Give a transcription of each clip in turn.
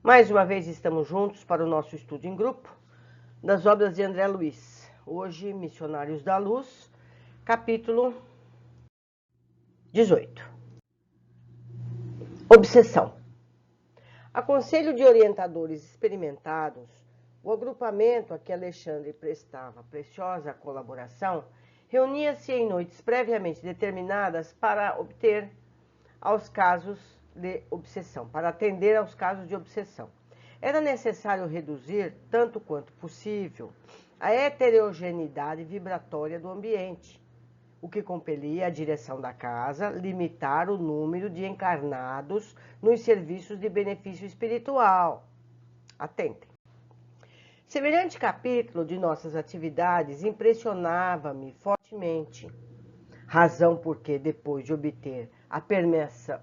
Mais uma vez estamos juntos para o nosso estudo em grupo das obras de André Luiz. Hoje, Missionários da Luz, capítulo 18. Obsessão. A conselho de orientadores experimentados, o agrupamento a que Alexandre prestava preciosa colaboração reunia-se em noites previamente determinadas para atender aos casos de obsessão. Era necessário reduzir, tanto quanto possível, a heterogeneidade vibratória do ambiente, o que compelia a direção da casa limitar o número de encarnados nos serviços de benefício espiritual. Atentem. Semelhante capítulo de nossas atividades impressionava-me fortemente, razão porque, depois de obter a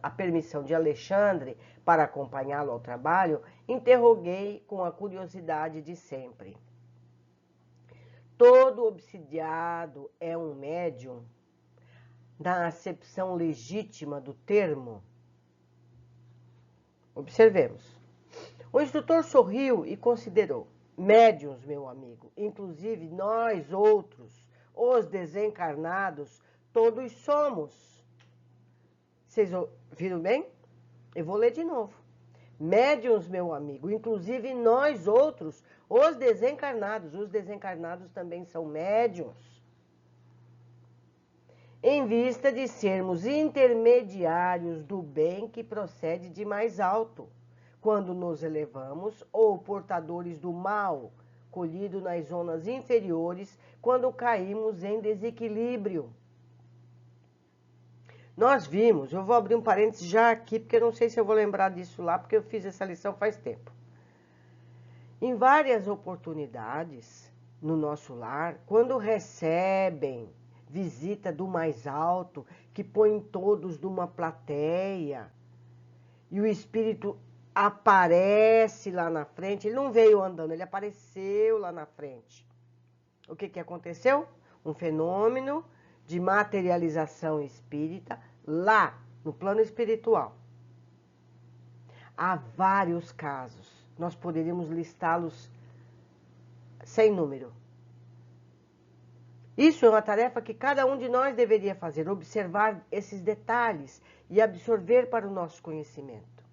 permissão de Alexandre para acompanhá-lo ao trabalho, interroguei com a curiosidade de sempre. Todo obsidiado é um médium, na acepção legítima do termo? Observemos. O instrutor sorriu e considerou. Médiuns, meu amigo, inclusive nós outros, os desencarnados, todos somos. Vocês ouviram bem? Eu vou ler de novo. Médiuns, meu amigo, inclusive nós outros, os desencarnados também são médiuns. Em vista de sermos intermediários do bem que procede de mais alto, quando nos elevamos, ou portadores do mal, colhido nas zonas inferiores, quando caímos em desequilíbrio. Nós vimos, eu vou abrir um parênteses já aqui, porque eu não sei se eu vou lembrar disso lá, porque eu fiz essa lição faz tempo. Em várias oportunidades, no nosso lar, quando recebem visita do mais alto, que põe todos numa plateia, e o espírito aparece lá na frente, ele não veio andando, ele apareceu lá na frente. O que aconteceu? Um fenômeno de materialização espírita lá no plano espiritual. Há vários casos, nós poderíamos listá-los sem número. Isso é uma tarefa que cada um de nós deveria fazer, observar esses detalhes e absorver para o nosso conhecimento.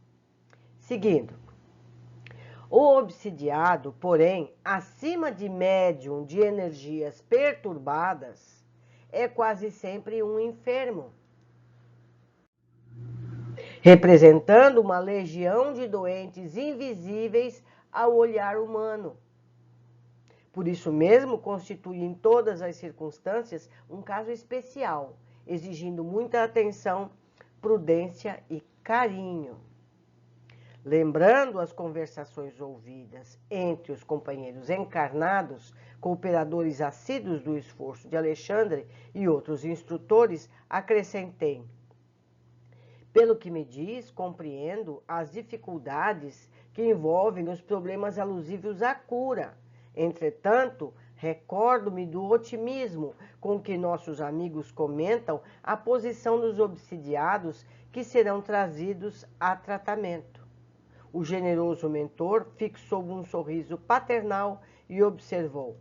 Seguindo, o obsidiado, porém, acima de médium de energias perturbadas, é quase sempre um enfermo, representando uma legião de doentes invisíveis ao olhar humano. Por isso mesmo, constitui em todas as circunstâncias um caso especial, exigindo muita atenção, prudência e carinho. Lembrando as conversações ouvidas entre os companheiros encarnados, cooperadores assíduos do esforço de Alexandre e outros instrutores, acrescentei: pelo que me diz, compreendo as dificuldades que envolvem os problemas alusivos à cura. Entretanto, recordo-me do otimismo com que nossos amigos comentam a posição dos obsidiados que serão trazidos a tratamento. O generoso mentor fixou um sorriso paternal e observou: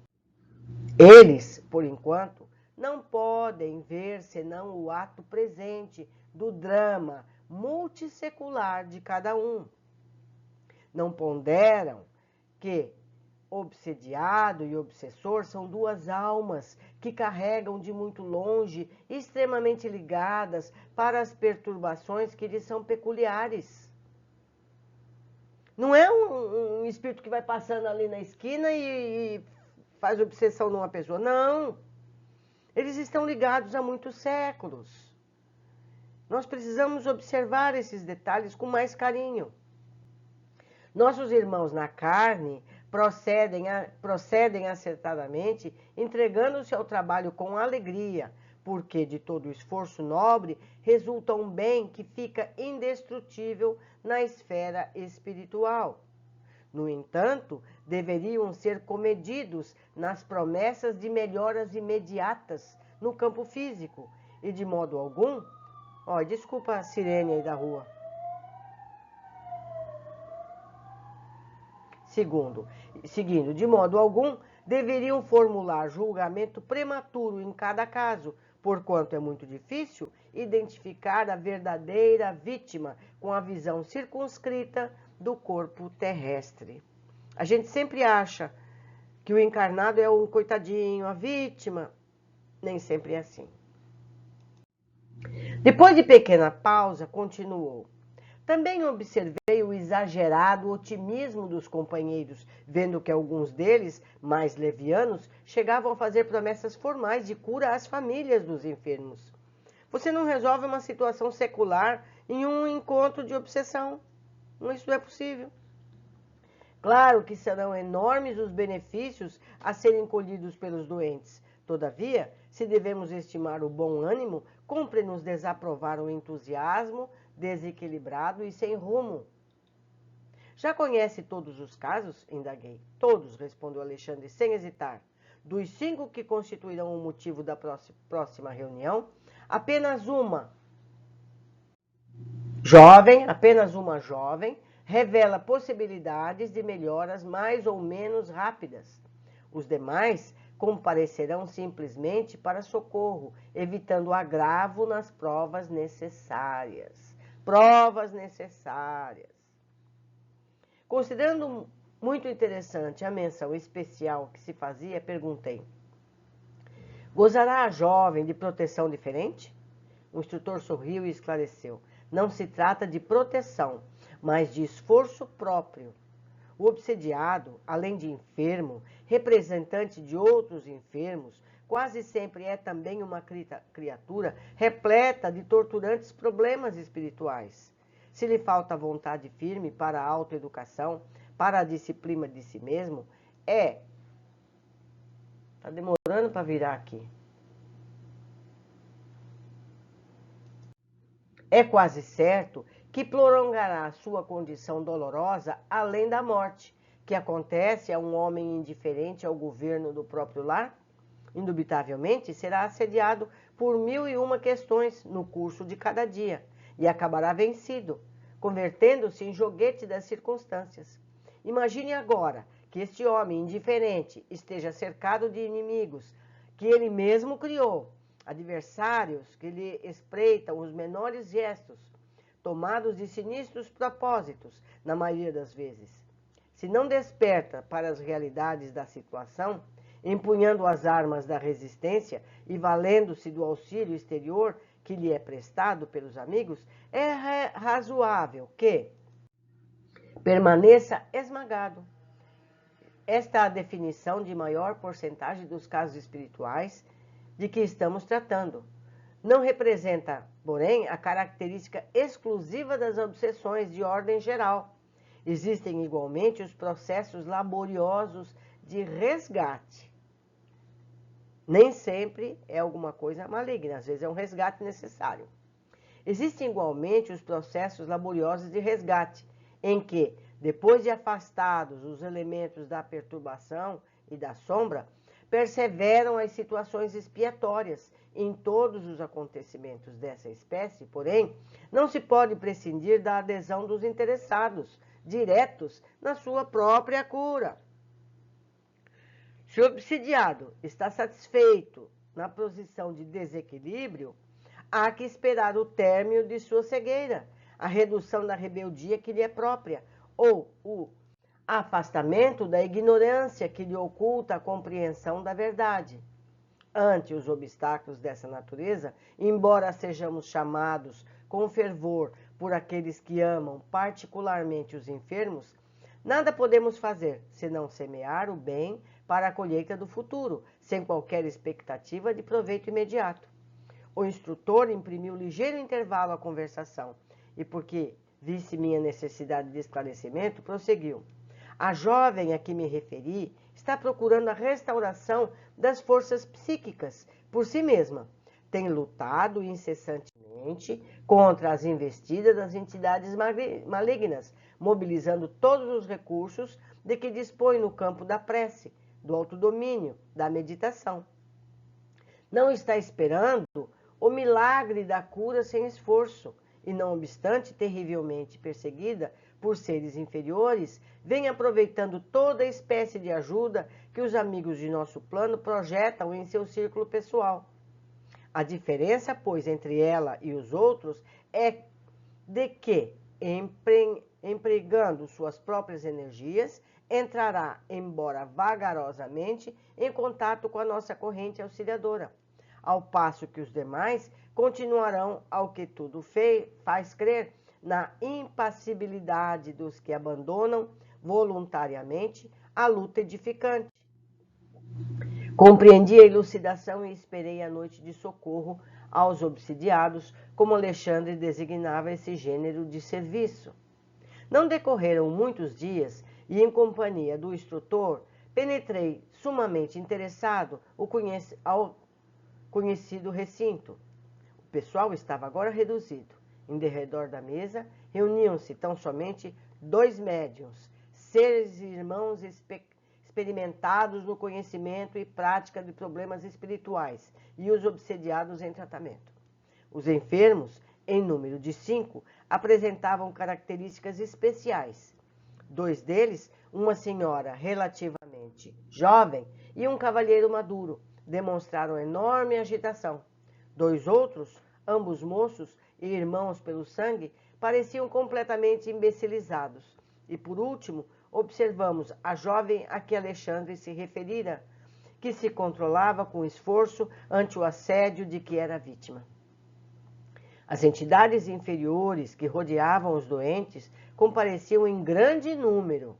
eles, por enquanto, não podem ver senão o ato presente do drama multissecular de cada um. Não ponderam que obsediado e obsessor são duas almas que carregam de muito longe, extremamente ligadas para as perturbações que lhes são peculiares. Não é um espírito que vai passando ali na esquina e faz obsessão numa pessoa. Não. Eles estão ligados há muitos séculos. Nós precisamos observar esses detalhes com mais carinho. Nossos irmãos na carne procedem acertadamente, entregando-se ao trabalho com alegria, porque de todo esforço nobre resulta um bem que fica indestrutível na esfera espiritual. No entanto, deveriam ser comedidos nas promessas de melhoras imediatas no campo físico e, de modo algum... desculpa a sirene aí da rua. Seguindo, de modo algum, deveriam formular julgamento prematuro em cada caso, porquanto é muito difícil identificar a verdadeira vítima com a visão circunscrita do corpo terrestre. A gente sempre acha que o encarnado é um coitadinho, a vítima. Nem sempre é assim. Depois de pequena pausa, continuou. Também observei o exagerado otimismo dos companheiros, vendo que alguns deles, mais levianos, chegavam a fazer promessas formais de cura às famílias dos enfermos. Você não resolve uma situação secular em um encontro de obsessão. Isso não é possível. Claro que serão enormes os benefícios a serem colhidos pelos doentes. Todavia, se devemos estimar o bom ânimo, cumpre-nos desaprovar o entusiasmo desequilibrado e sem rumo. Já conhece todos os casos? Indaguei. Todos, respondeu Alexandre, sem hesitar. Dos 5 que constituirão o motivo da próxima reunião, apenas uma jovem, revela possibilidades de melhoras mais ou menos rápidas. Os demais comparecerão simplesmente para socorro, evitando agravo nas provas necessárias. Considerando muito interessante a menção especial que se fazia, perguntei: gozará a jovem de proteção diferente? O instrutor sorriu e esclareceu: não se trata de proteção, mas de esforço próprio. O obsediado, além de enfermo, representante de outros enfermos, quase sempre é também uma criatura repleta de torturantes problemas espirituais. Se lhe falta vontade firme para a autoeducação, para a disciplina de si mesmo, Está demorando para virar aqui. É quase certo que prolongará sua condição dolorosa além da morte, que acontece a um homem indiferente ao governo do próprio lar. Indubitavelmente será assediado por 1001 questões no curso de cada dia e acabará vencido, convertendo-se em joguete das circunstâncias. Imagine agora que este homem indiferente esteja cercado de inimigos que ele mesmo criou, adversários que lhe espreitam os menores gestos, tomados de sinistros propósitos, na maioria das vezes. Se não desperta para as realidades da situação, empunhando as armas da resistência e valendo-se do auxílio exterior que lhe é prestado pelos amigos, é razoável que permaneça esmagado. Esta é a definição de maior porcentagem dos casos espirituais de que estamos tratando. Não representa, porém, a característica exclusiva das obsessões de ordem geral. Existem igualmente os processos laboriosos de resgate. Nem sempre é alguma coisa maligna, às vezes é um resgate necessário. Existem igualmente os processos laboriosos de resgate, em que, depois de afastados os elementos da perturbação e da sombra, perseveram as situações expiatórias. Em todos os acontecimentos dessa espécie, porém, não se pode prescindir da adesão dos interessados, diretos na sua própria cura. Se o obsidiado está satisfeito na posição de desequilíbrio, há que esperar o término de sua cegueira, a redução da rebeldia que lhe é própria, ou o afastamento da ignorância que lhe oculta a compreensão da verdade. Ante os obstáculos dessa natureza, embora sejamos chamados com fervor por aqueles que amam particularmente os enfermos, nada podemos fazer senão semear o bem para a colheita do futuro, sem qualquer expectativa de proveito imediato. O instrutor imprimiu ligeiro intervalo à conversação e, porque visse minha necessidade de esclarecimento, prosseguiu. A jovem a que me referi está procurando a restauração das forças psíquicas por si mesma. Tem lutado incessantemente contra as investidas das entidades malignas, mobilizando todos os recursos de que dispõe no campo da prece, do autodomínio, da meditação. Não está esperando o milagre da cura sem esforço, e não obstante terrivelmente perseguida por seres inferiores, vem aproveitando toda espécie de ajuda que os amigos de nosso plano projetam em seu círculo pessoal. A diferença, pois, entre ela e os outros é de que, empregando suas próprias energias, entrará, embora vagarosamente, em contato com a nossa corrente auxiliadora, ao passo que os demais continuarão, ao que tudo faz crer, na impassibilidade dos que abandonam voluntariamente a luta edificante. Compreendi a elucidação e esperei a noite de socorro aos obsidiados, como Alexandre designava esse gênero de serviço. Não decorreram muitos dias e, em companhia do instrutor, penetrei sumamente interessado ao conhecido recinto. O pessoal estava agora reduzido. Em derredor da mesa reuniam-se tão somente 2 médiuns, seres irmãos experimentados no conhecimento e prática de problemas espirituais, e os obsediados em tratamento. Os enfermos, em número de 5, apresentavam características especiais. 2 deles, uma senhora relativamente jovem e um cavalheiro maduro, demonstraram enorme agitação. 2 outros, ambos moços e irmãos pelo sangue, pareciam completamente imbecilizados. E, por último, observamos a jovem a que Alexandre se referira, que se controlava com esforço ante o assédio de que era vítima. As entidades inferiores que rodeavam os doentes compareciam em grande número.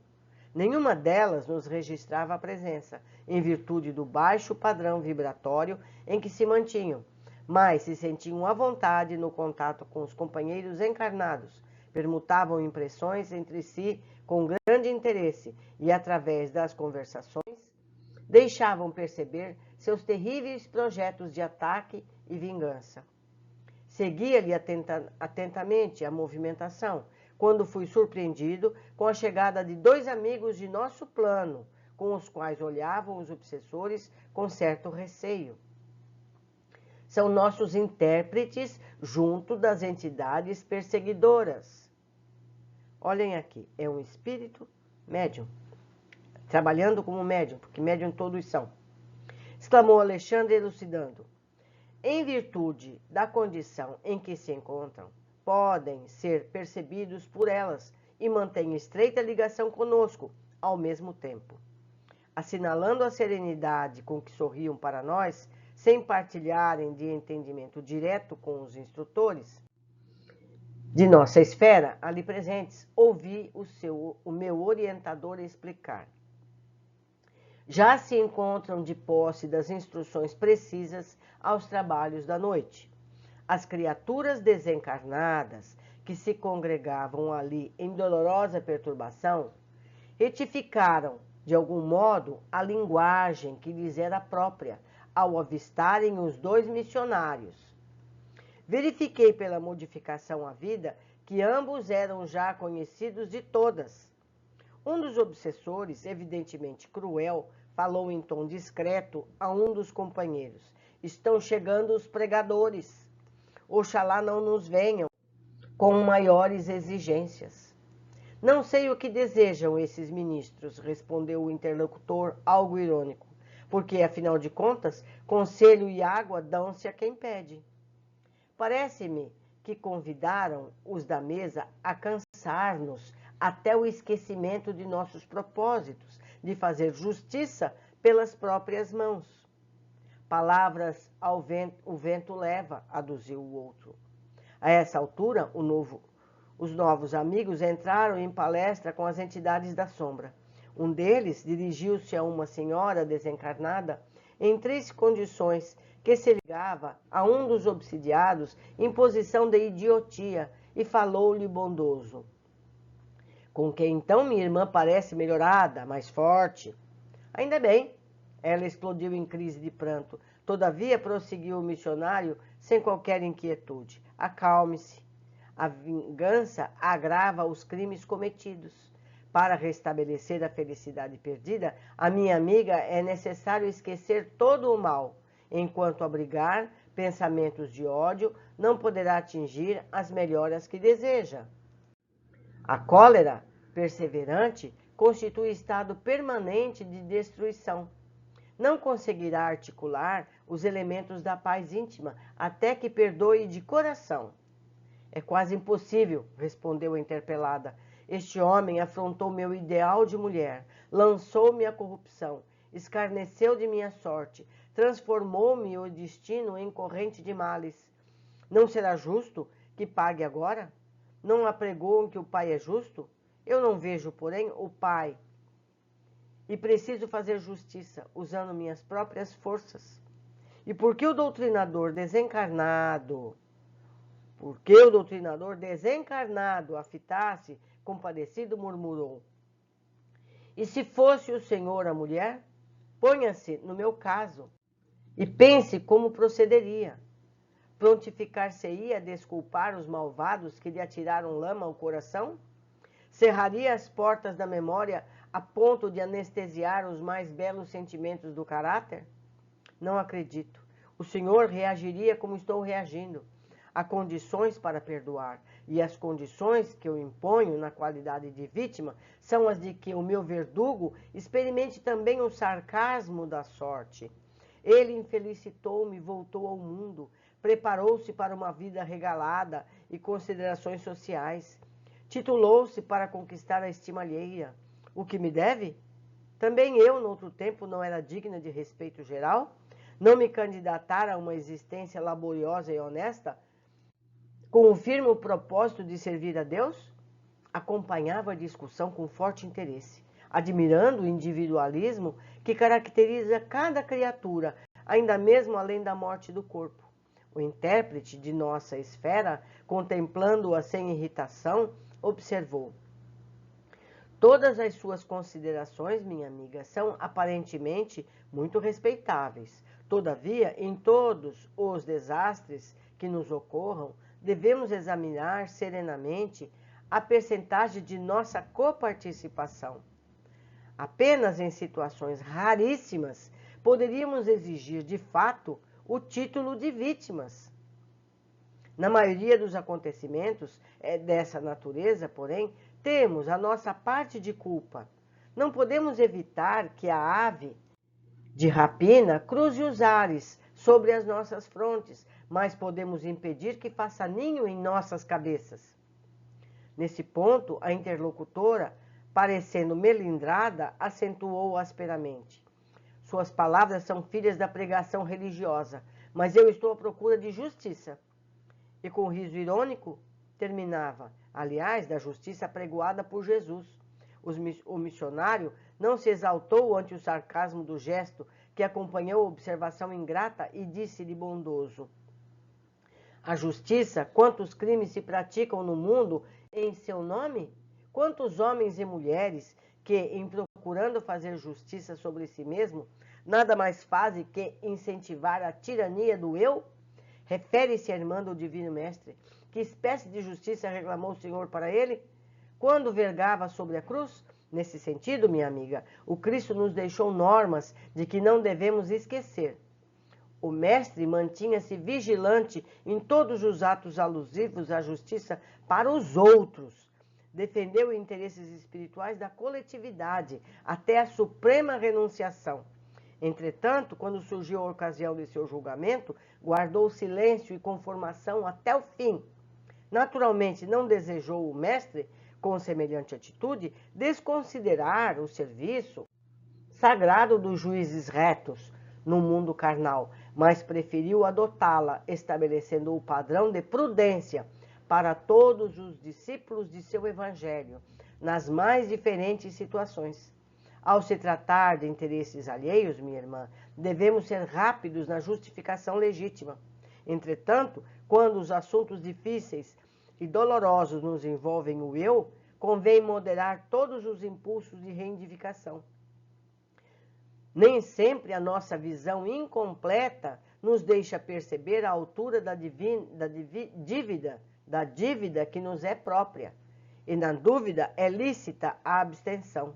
Nenhuma delas nos registrava a presença, em virtude do baixo padrão vibratório em que se mantinham, mas se sentiam à vontade no contato com os companheiros encarnados, permutavam impressões entre si com grande interesse e, através das conversações, deixavam perceber seus terríveis projetos de ataque e vingança. Seguia-lhe atentamente a movimentação, quando fui surpreendido com a chegada de 2 amigos de nosso plano, com os quais olhavam os obsessores com certo receio. São nossos intérpretes junto das entidades perseguidoras. Olhem aqui, é um espírito médium, trabalhando como médium, porque médium todos são. Exclamou Alexandre, elucidando. Em virtude da condição em que se encontram, podem ser percebidos por elas e mantêm estreita ligação conosco ao mesmo tempo. Assinalando a serenidade com que sorriam para nós, sem partilharem de entendimento direto com os instrutores de nossa esfera ali presentes, ouvi o meu orientador explicar. Já se encontram de posse das instruções precisas aos trabalhos da noite. As criaturas desencarnadas que se congregavam ali em dolorosa perturbação retificaram, de algum modo, a linguagem que lhes era própria ao avistarem os 2 missionários. Verifiquei pela modificação à vida que ambos eram já conhecidos de todas. Um dos obsessores, evidentemente cruel, falou em tom discreto a um dos companheiros. Estão chegando os pregadores. Oxalá não nos venham com maiores exigências. Não sei o que desejam esses ministros, respondeu o interlocutor, algo irônico, porque, afinal de contas, conselho e água dão-se a quem pede. Parece-me que convidaram os da mesa a cansar-nos até o esquecimento de nossos propósitos, de fazer justiça pelas próprias mãos. Palavras o vento leva, aduziu o outro. A essa altura, os novos amigos entraram em palestra com as entidades da sombra. Um deles dirigiu-se a uma senhora desencarnada em 3 condições, que se ligava a um dos obsidiados em posição de idiotia e falou-lhe bondoso. Com que então minha irmã parece melhorada, mais forte. Ainda bem. Ela explodiu em crise de pranto. Todavia, prosseguiu o missionário sem qualquer inquietude. Acalme-se. A vingança agrava os crimes cometidos. Para restabelecer a felicidade perdida, a minha amiga é necessário esquecer todo o mal, enquanto abrigar pensamentos de ódio não poderá atingir as melhoras que deseja. A cólera perseverante constitui estado permanente de destruição. Não conseguirá articular os elementos da paz íntima até que perdoe de coração. É quase impossível, respondeu a interpelada. Este homem afrontou meu ideal de mulher, lançou-me a corrupção, escarneceu de minha sorte, transformou-me o destino em corrente de males. Não será justo que pague agora? Não apregoam que o Pai é justo? Eu não vejo, porém, o Pai. E preciso fazer justiça, usando minhas próprias forças. E por que o doutrinador desencarnado, a fitasse, compadecido, murmurou: e se fosse o Senhor a mulher? Ponha-se no meu caso e pense como procederia. Prontificar-se-ia a desculpar os malvados que lhe atiraram lama ao coração? Cerraria as portas da memória a ponto de anestesiar os mais belos sentimentos do caráter? Não acredito. O Senhor reagiria como estou reagindo. Há condições para perdoar, e as condições que eu imponho na qualidade de vítima são as de que o meu verdugo experimente também o sarcasmo da sorte. Ele infelicitou-me, voltou ao mundo, preparou-se para uma vida regalada e considerações sociais. Titulou-se para conquistar a estima alheia. O que me deve? Também eu, noutro tempo, não era digna de respeito geral? Não me candidatara a uma existência laboriosa e honesta, com o firme propósito de servir a Deus? Acompanhava a discussão com forte interesse, admirando o individualismo que caracteriza cada criatura, ainda mesmo além da morte do corpo. O intérprete de nossa esfera, contemplando-a sem irritação, observou: todas as suas considerações, minha amiga, são aparentemente muito respeitáveis. Todavia, em todos os desastres que nos ocorram, devemos examinar serenamente a percentagem de nossa coparticipação. Apenas em situações raríssimas poderíamos exigir, de fato, o título de vítimas. Na maioria dos acontecimentos dessa natureza, porém, temos a nossa parte de culpa. Não podemos evitar que a ave de rapina cruze os ares sobre as nossas frontes, mas podemos impedir que faça ninho em nossas cabeças. Nesse ponto, a interlocutora, parecendo melindrada, acentuou asperamente: suas palavras são filhas da pregação religiosa, mas eu estou à procura de justiça. E com um riso irônico, terminava: aliás, da justiça pregoada por Jesus. O missionário não se exaltou ante o sarcasmo do gesto que acompanhou a observação ingrata e disse-lhe bondoso: a justiça, quantos crimes se praticam no mundo em seu nome? Quantos homens e mulheres que, em procurando fazer justiça sobre si mesmo, nada mais fazem que incentivar a tirania do eu? Refere-se a irmã do Divino Mestre. Que espécie de justiça reclamou o Senhor para ele? Quando vergava sobre a cruz? Nesse sentido, minha amiga, o Cristo nos deixou normas de que não devemos esquecer. O Mestre mantinha-se vigilante em todos os atos alusivos à justiça para os outros. Defendeu interesses espirituais da coletividade até a suprema renunciação. Entretanto, quando surgiu a ocasião de seu julgamento, guardou silêncio e conformação até o fim. Naturalmente, não desejou o Mestre, com semelhante atitude, desconsiderar o serviço sagrado dos juízes retos no mundo carnal, mas preferiu adotá-la, estabelecendo o padrão de prudência para todos os discípulos de seu Evangelho, nas mais diferentes situações. Ao se tratar de interesses alheios, minha irmã, devemos ser rápidos na justificação legítima. Entretanto, quando os assuntos difíceis e dolorosos nos envolvem o eu, convém moderar todos os impulsos de reivindicação. Nem sempre a nossa visão incompleta nos deixa perceber a altura da dívida que nos é própria. E na dúvida é lícita a abstenção.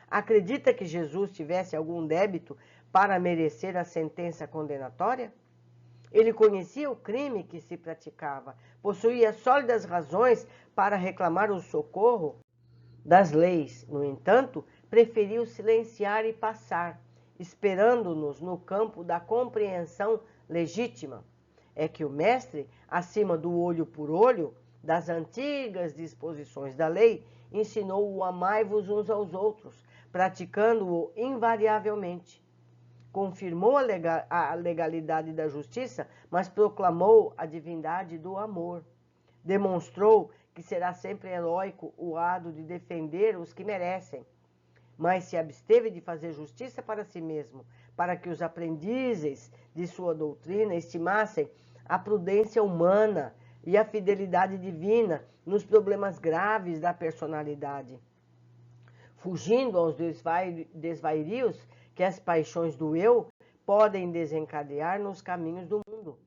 Acredita que Jesus tivesse algum débito para merecer a sentença condenatória? Ele conhecia o crime que se praticava, possuía sólidas razões para reclamar o socorro das leis. No entanto, preferiu silenciar e passar, esperando-nos no campo da compreensão legítima. É que o mestre, acima do olho por olho, das antigas disposições da lei, ensinou o amai-vos uns aos outros, praticando-o invariavelmente. Confirmou a legalidade da justiça, mas proclamou a divindade do amor. Demonstrou que será sempre heróico o lado de defender os que merecem, mas se absteve de fazer justiça para si mesmo, para que os aprendizes de sua doutrina estimassem a prudência humana e a fidelidade divina nos problemas graves da personalidade, fugindo aos desvairios que as paixões do eu podem desencadear nos caminhos do mundo.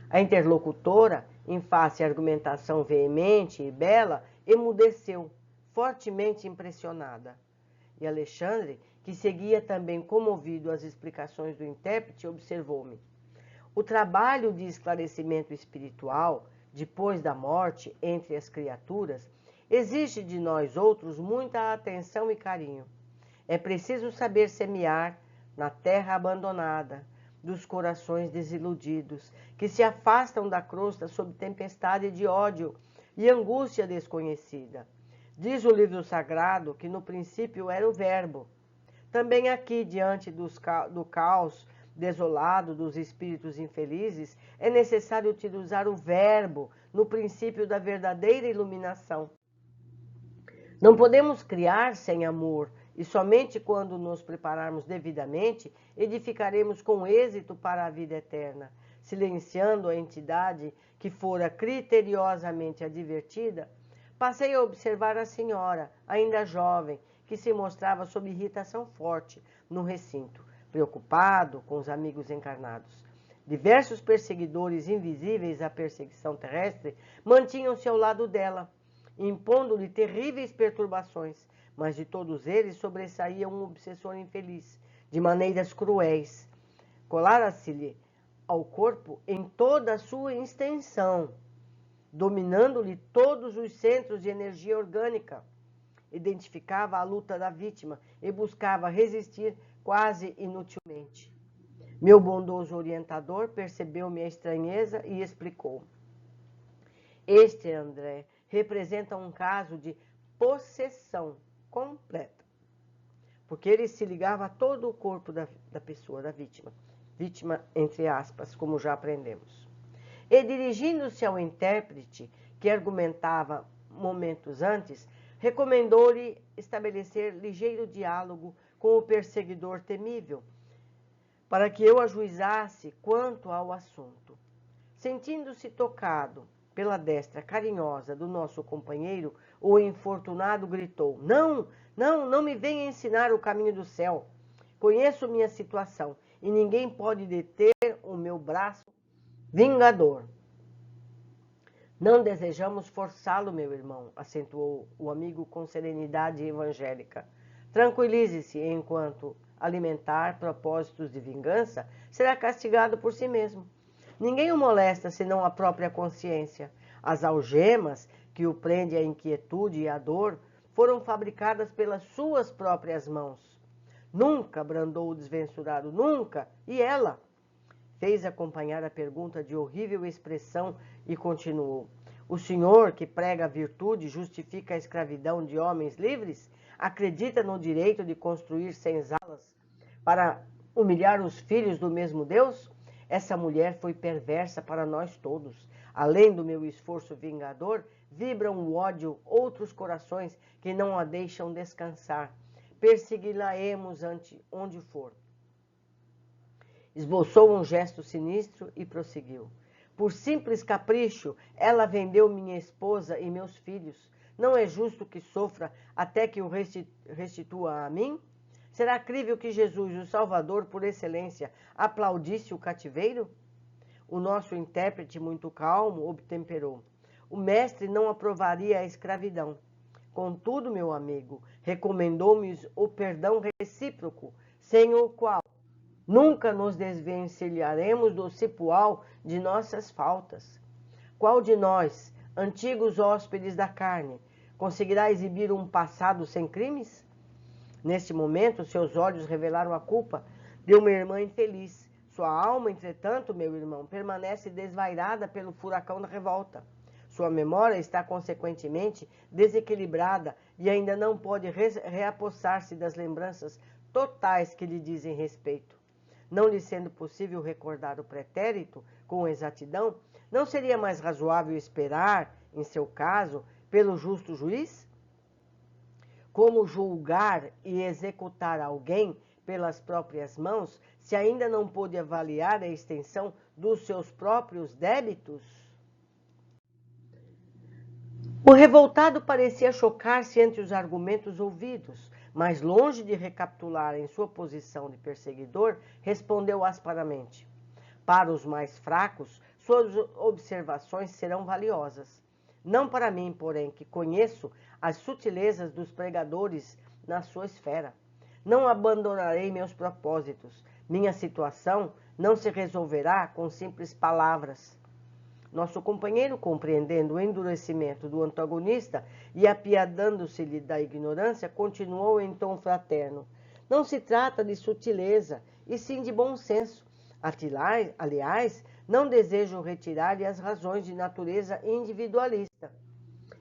A interlocutora, em face à argumentação veemente e bela, emudeceu, fortemente impressionada. E Alexandre, que seguia também comovido as explicações do intérprete, observou-me. O trabalho de esclarecimento espiritual, depois da morte, entre as criaturas, exige de nós outros muita atenção e carinho. É preciso saber semear na terra abandonada dos corações desiludidos, que se afastam da crosta sob tempestade de ódio e angústia desconhecida. Diz o livro sagrado que no princípio era o Verbo. Também aqui, diante do caos desolado dos espíritos infelizes, é necessário utilizar o Verbo no princípio da verdadeira iluminação. Não podemos criar sem amor, e somente quando nos prepararmos devidamente, edificaremos com êxito para a vida eterna, silenciando a entidade que fora criteriosamente advertida. Passei a observar a senhora, ainda jovem, que se mostrava sob irritação forte no recinto, preocupado com os amigos encarnados. Diversos perseguidores invisíveis à perseguição terrestre mantinham-se ao lado dela, impondo-lhe terríveis perturbações, mas de todos eles sobressaía um obsessor infeliz, de maneiras cruéis. Colara-se-lhe ao corpo em toda a sua extensão, dominando-lhe todos os centros de energia orgânica. Identificava a luta da vítima e buscava resistir quase inutilmente. Meu bondoso orientador percebeu minha estranheza e explicou. Este, André, representa um caso de possessão completa, porque ele se ligava a todo o corpo da pessoa, da vítima. Vítima, entre aspas, como já aprendemos. E dirigindo-se ao intérprete, que argumentava momentos antes, recomendou-lhe estabelecer ligeiro diálogo com o perseguidor temível, para que eu ajuizasse quanto ao assunto. Sentindo-se tocado pela destra carinhosa do nosso companheiro, o infortunado gritou: não me venha ensinar o caminho do céu. Conheço minha situação e ninguém pode deter o meu braço vingador. Não desejamos forçá-lo, meu irmão, acentuou o amigo com serenidade evangélica. Tranquilize-se, enquanto alimentar propósitos de vingança, será castigado por si mesmo. Ninguém o molesta senão a própria consciência. As algemas que o prende à inquietude e à dor foram fabricadas pelas suas próprias mãos. Nunca, bradou o desventurado, nunca. E ela? Fez acompanhar a pergunta de horrível expressão e continuou. O senhor, que prega a virtude, justifica a escravidão de homens livres? Acredita no direito de construir senzalas para humilhar os filhos do mesmo Deus? Essa mulher foi perversa para nós todos. Além do meu esforço vingador, vibram o ódio outros corações que não a deixam descansar. Persegui-la-emos onde for. Esboçou um gesto sinistro e prosseguiu. Por simples capricho, ela vendeu minha esposa e meus filhos. Não é justo que sofra até que o restitua a mim? Será crível que Jesus, o Salvador por excelência, aplaudisse o cativeiro? O nosso intérprete, muito calmo, obtemperou. O mestre não aprovaria a escravidão. Contudo, meu amigo, recomendou-me o perdão recíproco, sem o qual Nunca nos desvencilharemos do cipoal de nossas faltas. Qual de nós, antigos hóspedes da carne, conseguirá exibir um passado sem crimes? Neste momento, seus olhos revelaram a culpa de uma irmã infeliz. Sua alma, entretanto, meu irmão, permanece desvairada pelo furacão da revolta. Sua memória está, consequentemente, desequilibrada e ainda não pode reapossar-se das lembranças totais que lhe dizem respeito. Não lhe sendo possível recordar o pretérito com exatidão, não seria mais razoável esperar, em seu caso, pelo justo juiz? Como julgar e executar alguém pelas próprias mãos, se ainda não pôde avaliar a extensão dos seus próprios débitos? O revoltado parecia chocar-se entre os argumentos ouvidos, mas longe de recapitular em sua posição de perseguidor, respondeu asperamente: para os mais fracos, suas observações serão valiosas. Não para mim, porém, que conheço as sutilezas dos pregadores na sua esfera. Não abandonarei meus propósitos. Minha situação não se resolverá com simples palavras. Nosso companheiro, compreendendo o endurecimento do antagonista e apiadando-se-lhe da ignorância, continuou em tom fraterno: não se trata de sutileza, e sim de bom senso. Aliás, não desejo retirar-lhe as razões de natureza individualista,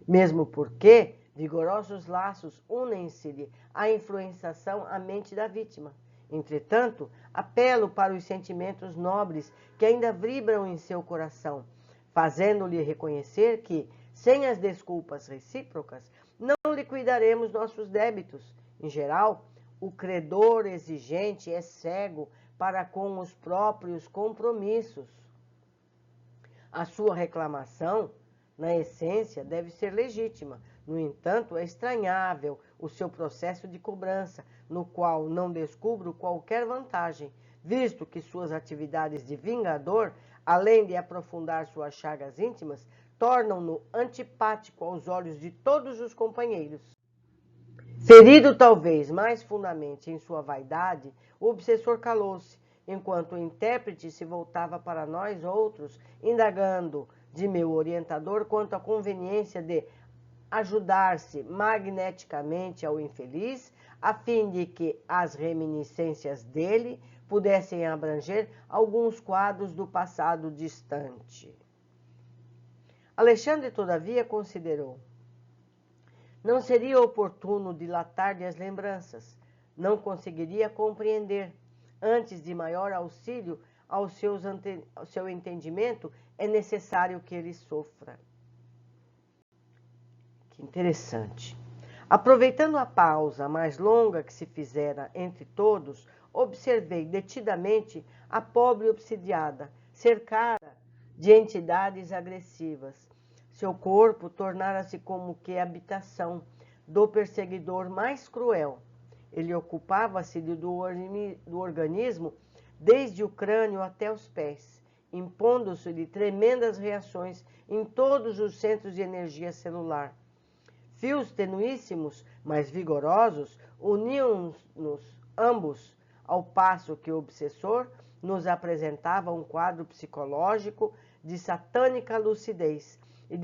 mesmo porque vigorosos laços unem-se-lhe à influenciação à mente da vítima. Entretanto, apelo para os sentimentos nobres que ainda vibram em seu coração, fazendo-lhe reconhecer que, sem as desculpas recíprocas, não liquidaremos nossos débitos. Em geral, o credor exigente é cego para com os próprios compromissos. A sua reclamação, na essência, deve ser legítima. No entanto, é estranhável o seu processo de cobrança, no qual não descubro qualquer vantagem, visto que suas atividades de vingador, além de aprofundar suas chagas íntimas, tornam-no antipático aos olhos de todos os companheiros. Ferido talvez mais fundamente em sua vaidade, o obsessor calou-se, enquanto o intérprete se voltava para nós outros, indagando de meu orientador quanto à conveniência de ajudar-se magneticamente ao infeliz, a fim de que as reminiscências dele pudessem abranger alguns quadros do passado distante. Alexandre, todavia, considerou: não seria oportuno dilatar-lhe as lembranças, não conseguiria compreender. Antes de maior auxílio ao seu entendimento, é necessário que ele sofra. Que interessante. Aproveitando a pausa mais longa que se fizera entre todos, observei detidamente a pobre obsidiada, cercada de entidades agressivas. Seu corpo tornara-se como que habitação do perseguidor mais cruel. Ele ocupava-se do organismo desde o crânio até os pés, impondo-se-lhe tremendas reações em todos os centros de energia celular. Fios tenuíssimos, mas vigorosos, uniam-nos ambos, ao passo que o obsessor nos apresentava um quadro psicológico de satânica lucidez, e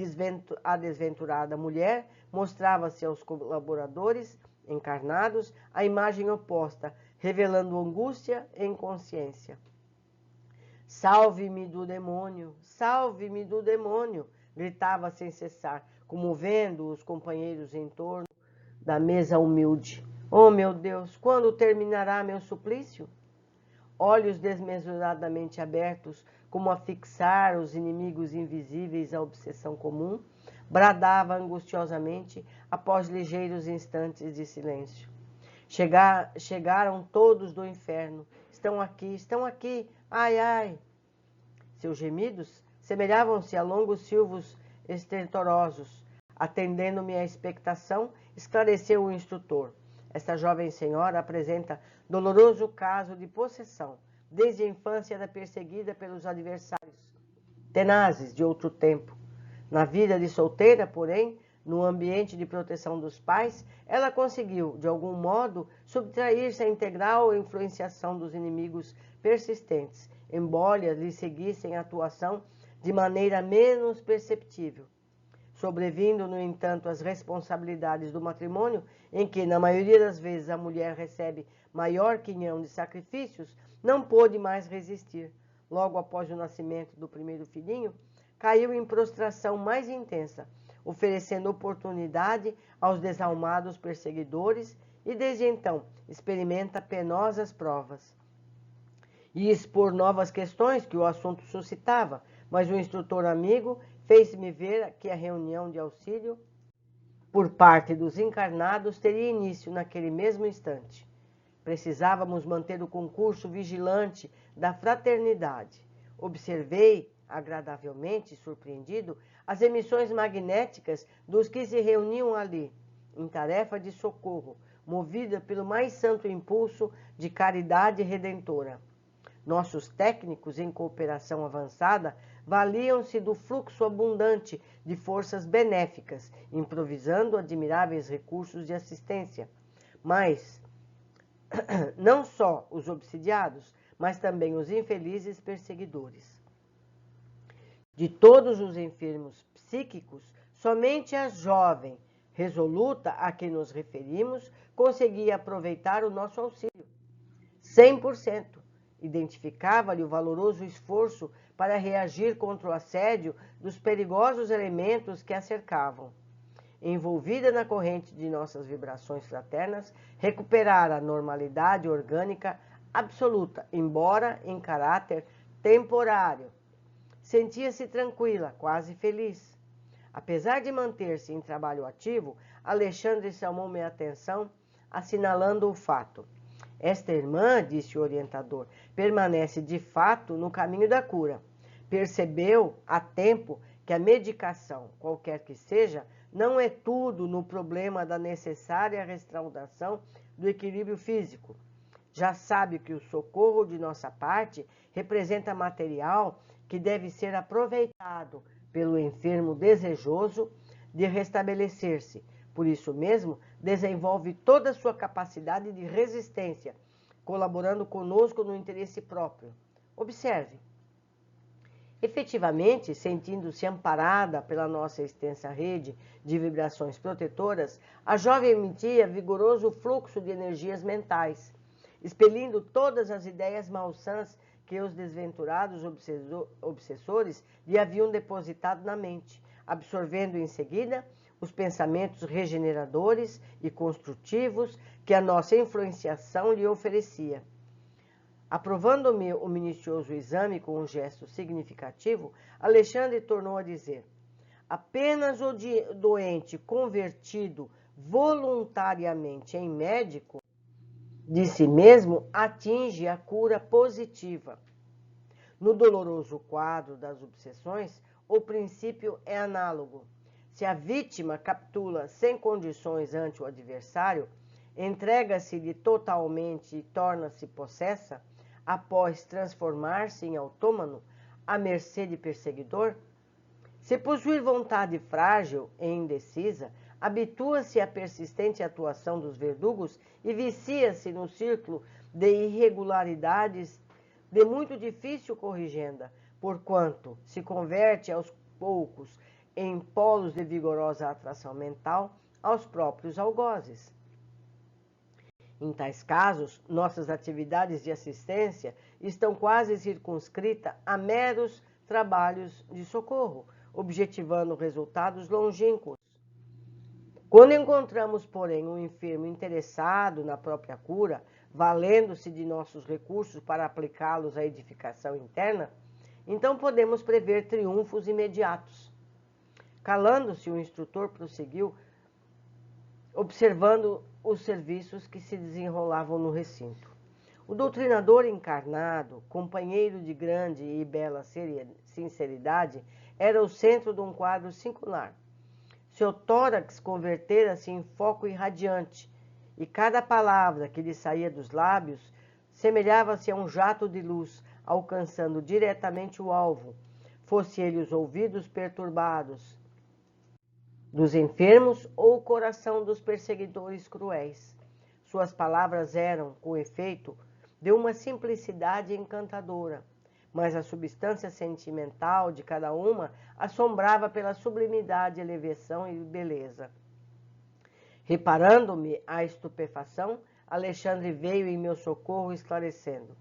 a desventurada mulher mostrava-se aos colaboradores encarnados a imagem oposta, revelando angústia e inconsciência. Salve-me do demônio, salve-me do demônio, gritava sem cessar, comovendo os companheiros em torno da mesa humilde. Oh, meu Deus, quando terminará meu suplício? Olhos desmesuradamente abertos, como a fixar os inimigos invisíveis à obsessão comum, bradava angustiosamente após ligeiros instantes de silêncio. Chegaram todos do inferno. Estão aqui, ai, ai. Seus gemidos semelhavam-se a longos silvos estentorosos. Atendendo-me à expectação, esclareceu o instrutor. Esta jovem senhora apresenta doloroso caso de possessão. Desde a infância era perseguida pelos adversários tenazes de outro tempo. Na vida de solteira, porém, no ambiente de proteção dos pais, ela conseguiu, de algum modo, subtrair-se à integral influenciação dos inimigos persistentes, embora lhe seguissem a atuação de maneira menos perceptível. Sobrevindo, no entanto, as responsabilidades do matrimônio, em que, na maioria das vezes, a mulher recebe maior quinhão de sacrifícios, não pôde mais resistir. Logo após o nascimento do primeiro filhinho, caiu em prostração mais intensa, oferecendo oportunidade aos desalmados perseguidores e, desde então, experimenta penosas provas. E expor novas questões que o assunto suscitava, mas o instrutor amigo fez-me ver que a reunião de auxílio por parte dos encarnados teria início naquele mesmo instante. Precisávamos manter o concurso vigilante da fraternidade. Observei, agradavelmente surpreendido, as emissões magnéticas dos que se reuniam ali, em tarefa de socorro, movida pelo mais santo impulso de caridade redentora. Nossos técnicos em cooperação avançada valiam-se do fluxo abundante de forças benéficas, improvisando admiráveis recursos de assistência. Mas não só os obsidiados, mas também os infelizes perseguidores. De todos os enfermos psíquicos, somente a jovem, resoluta a que nos referimos, conseguia aproveitar o nosso auxílio. 100%. Identificava-lhe o valoroso esforço para reagir contra o assédio dos perigosos elementos que a cercavam. Envolvida na corrente de nossas vibrações fraternas, recuperara a normalidade orgânica absoluta, embora em caráter temporário. Sentia-se tranquila, quase feliz. Apesar de manter-se em trabalho ativo, Alexandre chamou minha atenção, assinalando o fato. Esta irmã, disse o orientador, permanece de fato no caminho da cura. Percebeu a tempo que a medicação, qualquer que seja, não é tudo no problema da necessária restauração do equilíbrio físico. Já sabe que o socorro de nossa parte representa material que deve ser aproveitado pelo enfermo desejoso de restabelecer-se. Por isso mesmo, desenvolve toda a sua capacidade de resistência, colaborando conosco no interesse próprio. Observe. Efetivamente, sentindo-se amparada pela nossa extensa rede de vibrações protetoras, a jovem emitia vigoroso fluxo de energias mentais, expelindo todas as ideias malsãs que os desventurados obsessores lhe haviam depositado na mente, absorvendo em seguida os pensamentos regeneradores e construtivos que a nossa influenciação lhe oferecia. Aprovando-me o minucioso exame com um gesto significativo, Alexandre tornou a dizer: apenas o doente convertido voluntariamente em médico de si mesmo atinge a cura positiva. No doloroso quadro das obsessões, o princípio é análogo. Se a vítima capitula sem condições ante o adversário, entrega-se-lhe totalmente e torna-se possessa, após transformar-se em autômano, à mercê de perseguidor? Se possuir vontade frágil e indecisa, habitua-se à persistente atuação dos verdugos e vicia-se no círculo de irregularidades de muito difícil corrigenda, porquanto se converte aos poucos em polos de vigorosa atração mental aos próprios algozes. Em tais casos, nossas atividades de assistência estão quase circunscritas a meros trabalhos de socorro, objetivando resultados longínquos. Quando encontramos, porém, um enfermo interessado na própria cura, valendo-se de nossos recursos para aplicá-los à edificação interna, então podemos prever triunfos imediatos. Calando-se, o instrutor prosseguiu, observando os serviços que se desenrolavam no recinto. O doutrinador encarnado, companheiro de grande e bela sinceridade, era o centro de um quadro singular. Seu tórax convertera-se em foco irradiante, e cada palavra que lhe saía dos lábios semelhava-se a um jato de luz, alcançando diretamente o alvo, fosse ele os ouvidos perturbados, dos enfermos ou o coração dos perseguidores cruéis. Suas palavras eram, com efeito, de uma simplicidade encantadora, mas a substância sentimental de cada uma assombrava pela sublimidade, elevação e beleza. Reparando-me a estupefação, Alexandre veio em meu socorro esclarecendo.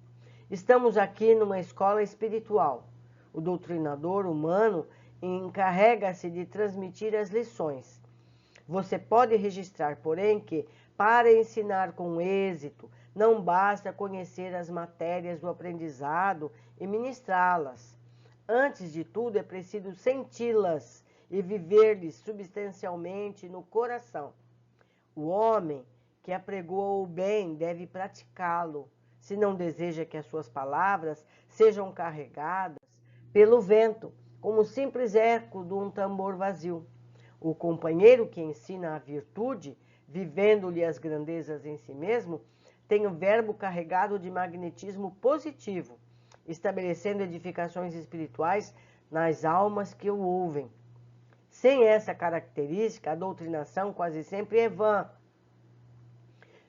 Estamos aqui numa escola espiritual. O doutrinador humano encarrega-se de transmitir as lições. Você pode registrar, porém, que, para ensinar com êxito, não basta conhecer as matérias do aprendizado e ministrá-las. Antes de tudo, é preciso senti-las e viver-lhes substancialmente no coração. O homem que apregoa o bem deve praticá-lo, se não deseja que as suas palavras sejam carregadas pelo vento, como o simples eco de um tambor vazio. O companheiro que ensina a virtude, vivendo-lhe as grandezas em si mesmo, tem o verbo carregado de magnetismo positivo, estabelecendo edificações espirituais nas almas que o ouvem. Sem essa característica, a doutrinação quase sempre é vã.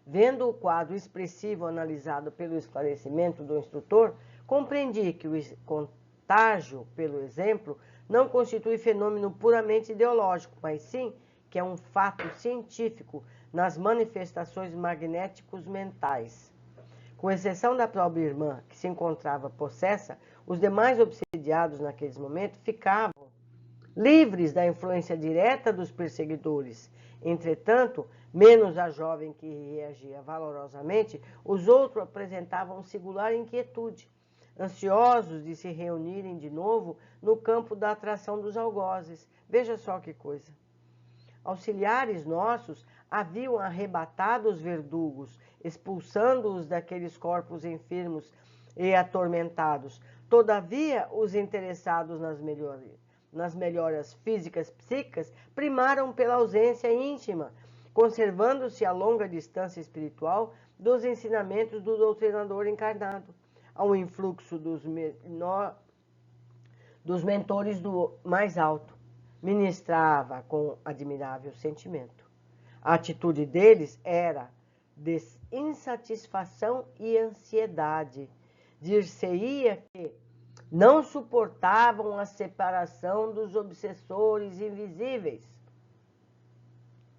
Vendo o quadro expressivo analisado pelo esclarecimento do instrutor, compreendi que o contágio pelo exemplo não constitui fenômeno puramente ideológico, mas sim que é um fato científico nas manifestações magnéticos mentais. Com exceção da própria irmã, que se encontrava possessa, os demais obsidiados naqueles momentos ficavam livres da influência direta dos perseguidores. Entretanto, menos a jovem que reagia valorosamente, os outros apresentavam singular inquietude, ansiosos de se reunirem de novo no campo da atração dos algozes. Veja só que coisa. Auxiliares nossos haviam arrebatado os verdugos, expulsando-os daqueles corpos enfermos e atormentados. Todavia, os interessados nas melhoras físicas psíquicas primaram pela ausência íntima, conservando-se a longa distância espiritual dos ensinamentos do doutrinador encarnado, ao influxo dos mentores do mais alto. Ministrava com admirável sentimento. A atitude deles era de insatisfação e ansiedade. Dir-se-ia que não suportavam a separação dos obsessores invisíveis.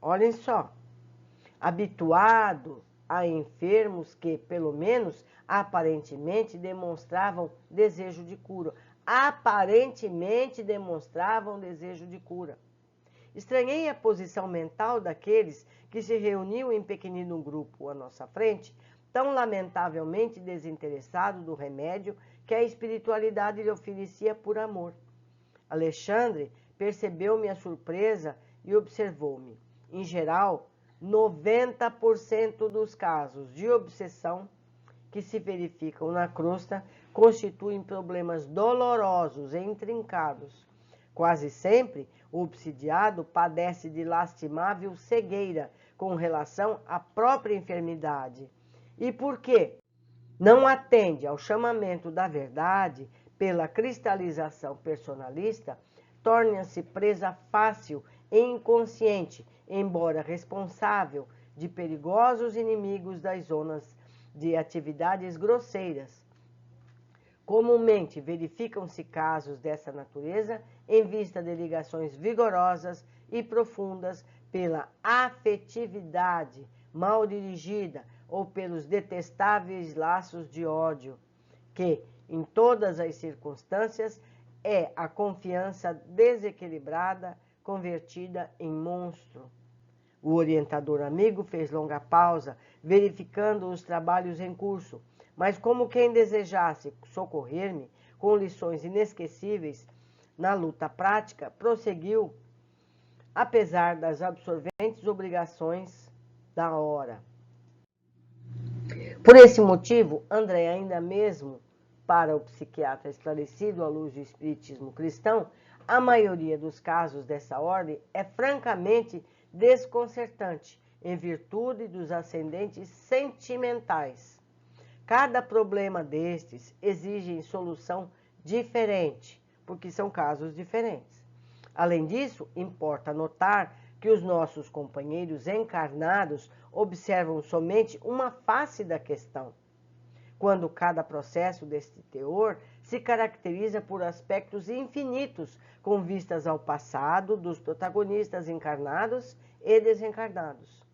Olhem só, habituado a enfermos que, pelo menos, aparentemente demonstravam desejo de cura. Aparentemente demonstravam desejo de cura. Estranhei a posição mental daqueles que se reuniam em pequenino grupo à nossa frente, tão lamentavelmente desinteressado do remédio que a espiritualidade lhe oferecia por amor. Alexandre percebeu minha surpresa e observou-me. Em geral, 90% dos casos de obsessão que se verificam na crosta constituem problemas dolorosos e intrincados. Quase sempre, o obsidiado padece de lastimável cegueira com relação à própria enfermidade. E por quê? Não atende ao chamamento da verdade pela cristalização personalista, torna-se presa fácil e inconsciente, embora responsável, de perigosos inimigos das zonas de atividades grosseiras. Comumente verificam-se casos dessa natureza em vista de ligações vigorosas e profundas pela afetividade mal dirigida ou pelos detestáveis laços de ódio, que, em todas as circunstâncias, é a confiança desequilibrada convertida em monstro. O orientador amigo fez longa pausa, verificando os trabalhos em curso, mas como quem desejasse socorrer-me com lições inesquecíveis na luta prática, prosseguiu, apesar das absorventes obrigações da hora. Por esse motivo, André, ainda mesmo para o psiquiatra esclarecido à luz do espiritismo cristão, a maioria dos casos dessa ordem é francamente desconcertante, em virtude dos ascendentes sentimentais. Cada problema destes exige solução diferente, porque são casos diferentes. Além disso, importa notar que os nossos companheiros encarnados observam somente uma face da questão, quando cada processo deste teor se caracteriza por aspectos infinitos com vistas ao passado dos protagonistas encarnados e desencarnados.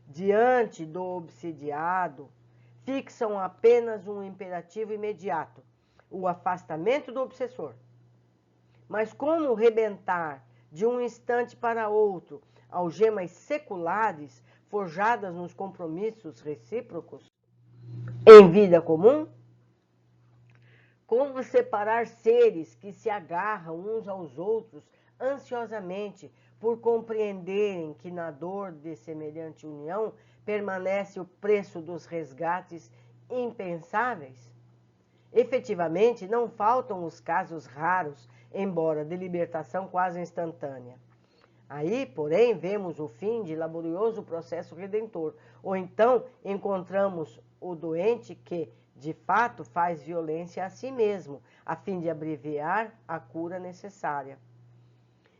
Diante do obsidiado, fixam apenas um imperativo imediato, o afastamento do obsessor. Mas como rebentar de um instante para outro algemas seculares forjadas nos compromissos recíprocos em vida comum? Como separar seres que se agarram uns aos outros ansiosamente por compreenderem que na dor de semelhante união permanece o preço dos resgates impensáveis? Efetivamente, não faltam os casos raros, embora de libertação quase instantânea. Aí, porém, vemos o fim de laborioso processo redentor, ou então encontramos o doente que, de fato, faz violência a si mesmo, a fim de abreviar a cura necessária.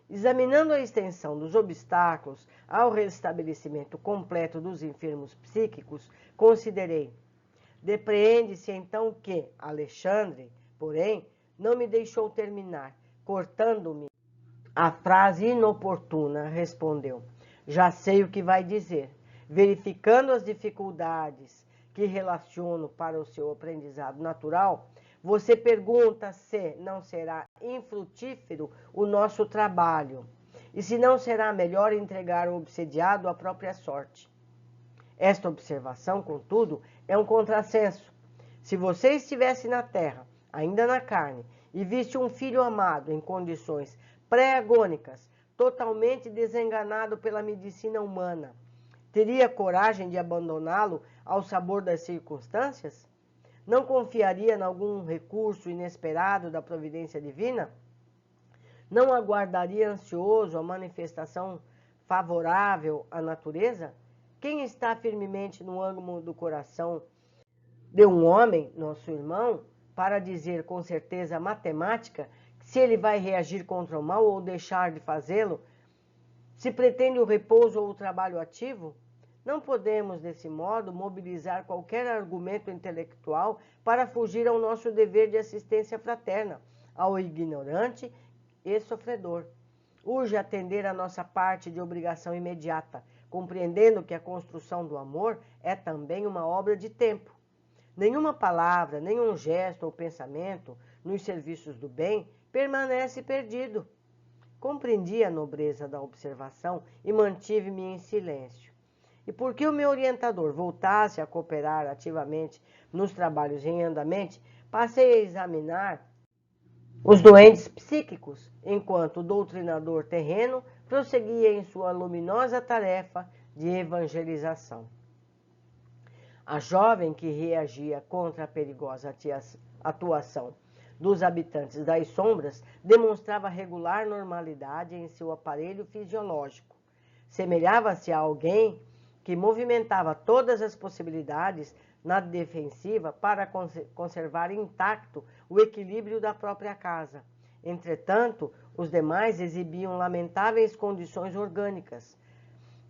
Examinando a extensão dos obstáculos ao restabelecimento completo dos enfermos psíquicos, considerei. Depreende-se então que Alexandre, porém, não me deixou terminar, cortando-me a frase inoportuna, respondeu: já sei o que vai dizer. Verificando as dificuldades que relaciono para o seu aprendizado natural, você pergunta se não será infrutífero o nosso trabalho e se não será melhor entregar o obsediado à própria sorte. Esta observação, contudo, é um contrassenso. Se você estivesse na terra, ainda na carne, e visse um filho amado em condições pré-agônicas, totalmente desenganado pela medicina humana, teria coragem de abandoná-lo ao sabor das circunstâncias? Não confiaria em algum recurso inesperado da providência divina? Não aguardaria ansioso a manifestação favorável à natureza? Quem está firmemente no ângulo do coração de um homem, nosso irmão, para dizer com certeza matemática se ele vai reagir contra o mal ou deixar de fazê-lo? Se pretende o repouso ou o trabalho ativo? Não podemos, desse modo, mobilizar qualquer argumento intelectual para fugir ao nosso dever de assistência fraterna, ao ignorante e sofredor. Urge atender a nossa parte de obrigação imediata, compreendendo que a construção do amor é também uma obra de tempo. Nenhuma palavra, nenhum gesto ou pensamento nos serviços do bem permanece perdido. Compreendi a nobreza da observação e mantive-me em silêncio. E porque o meu orientador voltasse a cooperar ativamente nos trabalhos em andamento, passei a examinar os doentes psíquicos, enquanto o doutrinador terreno prosseguia em sua luminosa tarefa de evangelização. A jovem que reagia contra a perigosa atuação dos habitantes das sombras demonstrava regular normalidade em seu aparelho fisiológico. Semelhava-se a alguém que movimentava todas as possibilidades na defensiva para conservar intacto o equilíbrio da própria casa. Entretanto, os demais exibiam lamentáveis condições orgânicas.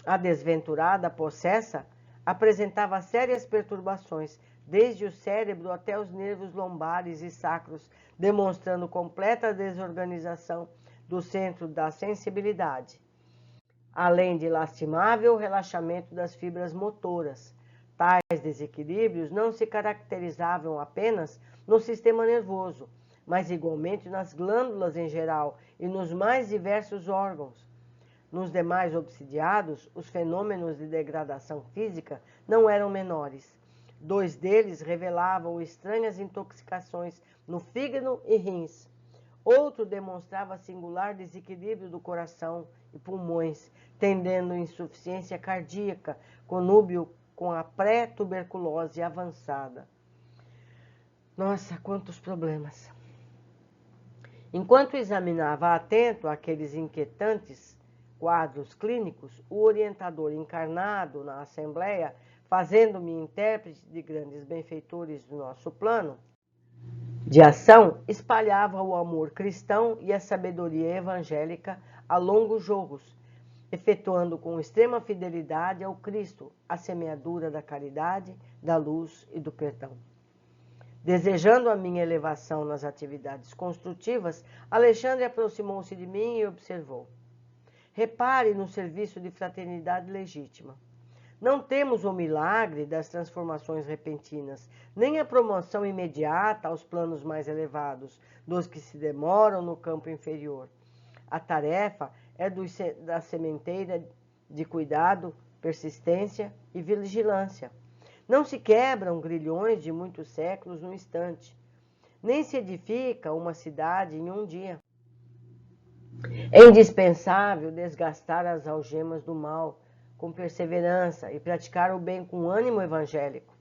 A desventurada possessa apresentava sérias perturbações, desde o cérebro até os nervos lombares e sacros, demonstrando completa desorganização do centro da sensibilidade, além de lastimável relaxamento das fibras motoras. Tais desequilíbrios não se caracterizavam apenas no sistema nervoso, mas igualmente nas glândulas em geral e nos mais diversos órgãos. Nos demais obsidiados, os fenômenos de degradação física não eram menores. 2 deles revelavam estranhas intoxicações no fígado e rins. Outro demonstrava singular desequilíbrio do coração e pulmões, tendendo insuficiência cardíaca, conúbio com a pré-tuberculose avançada. Nossa, quantos problemas! Enquanto examinava atento aqueles inquietantes quadros clínicos, o orientador encarnado na Assembleia, fazendo-me intérprete de grandes benfeitores do nosso plano de ação, espalhava o amor cristão e a sabedoria evangélica a longos jorros, efetuando com extrema fidelidade ao Cristo a semeadura da caridade, da luz e do perdão. Desejando a minha elevação nas atividades construtivas, Alexandre aproximou-se de mim e observou: repare no serviço de fraternidade legítima. Não temos o milagre das transformações repentinas, nem a promoção imediata aos planos mais elevados, dos que se demoram no campo inferior. A tarefa é da sementeira de cuidado, persistência e vigilância. Não se quebram grilhões de muitos séculos num instante, nem se edifica uma cidade em um dia. É indispensável desgastar as algemas do mal com perseverança e praticar o bem com ânimo evangélico.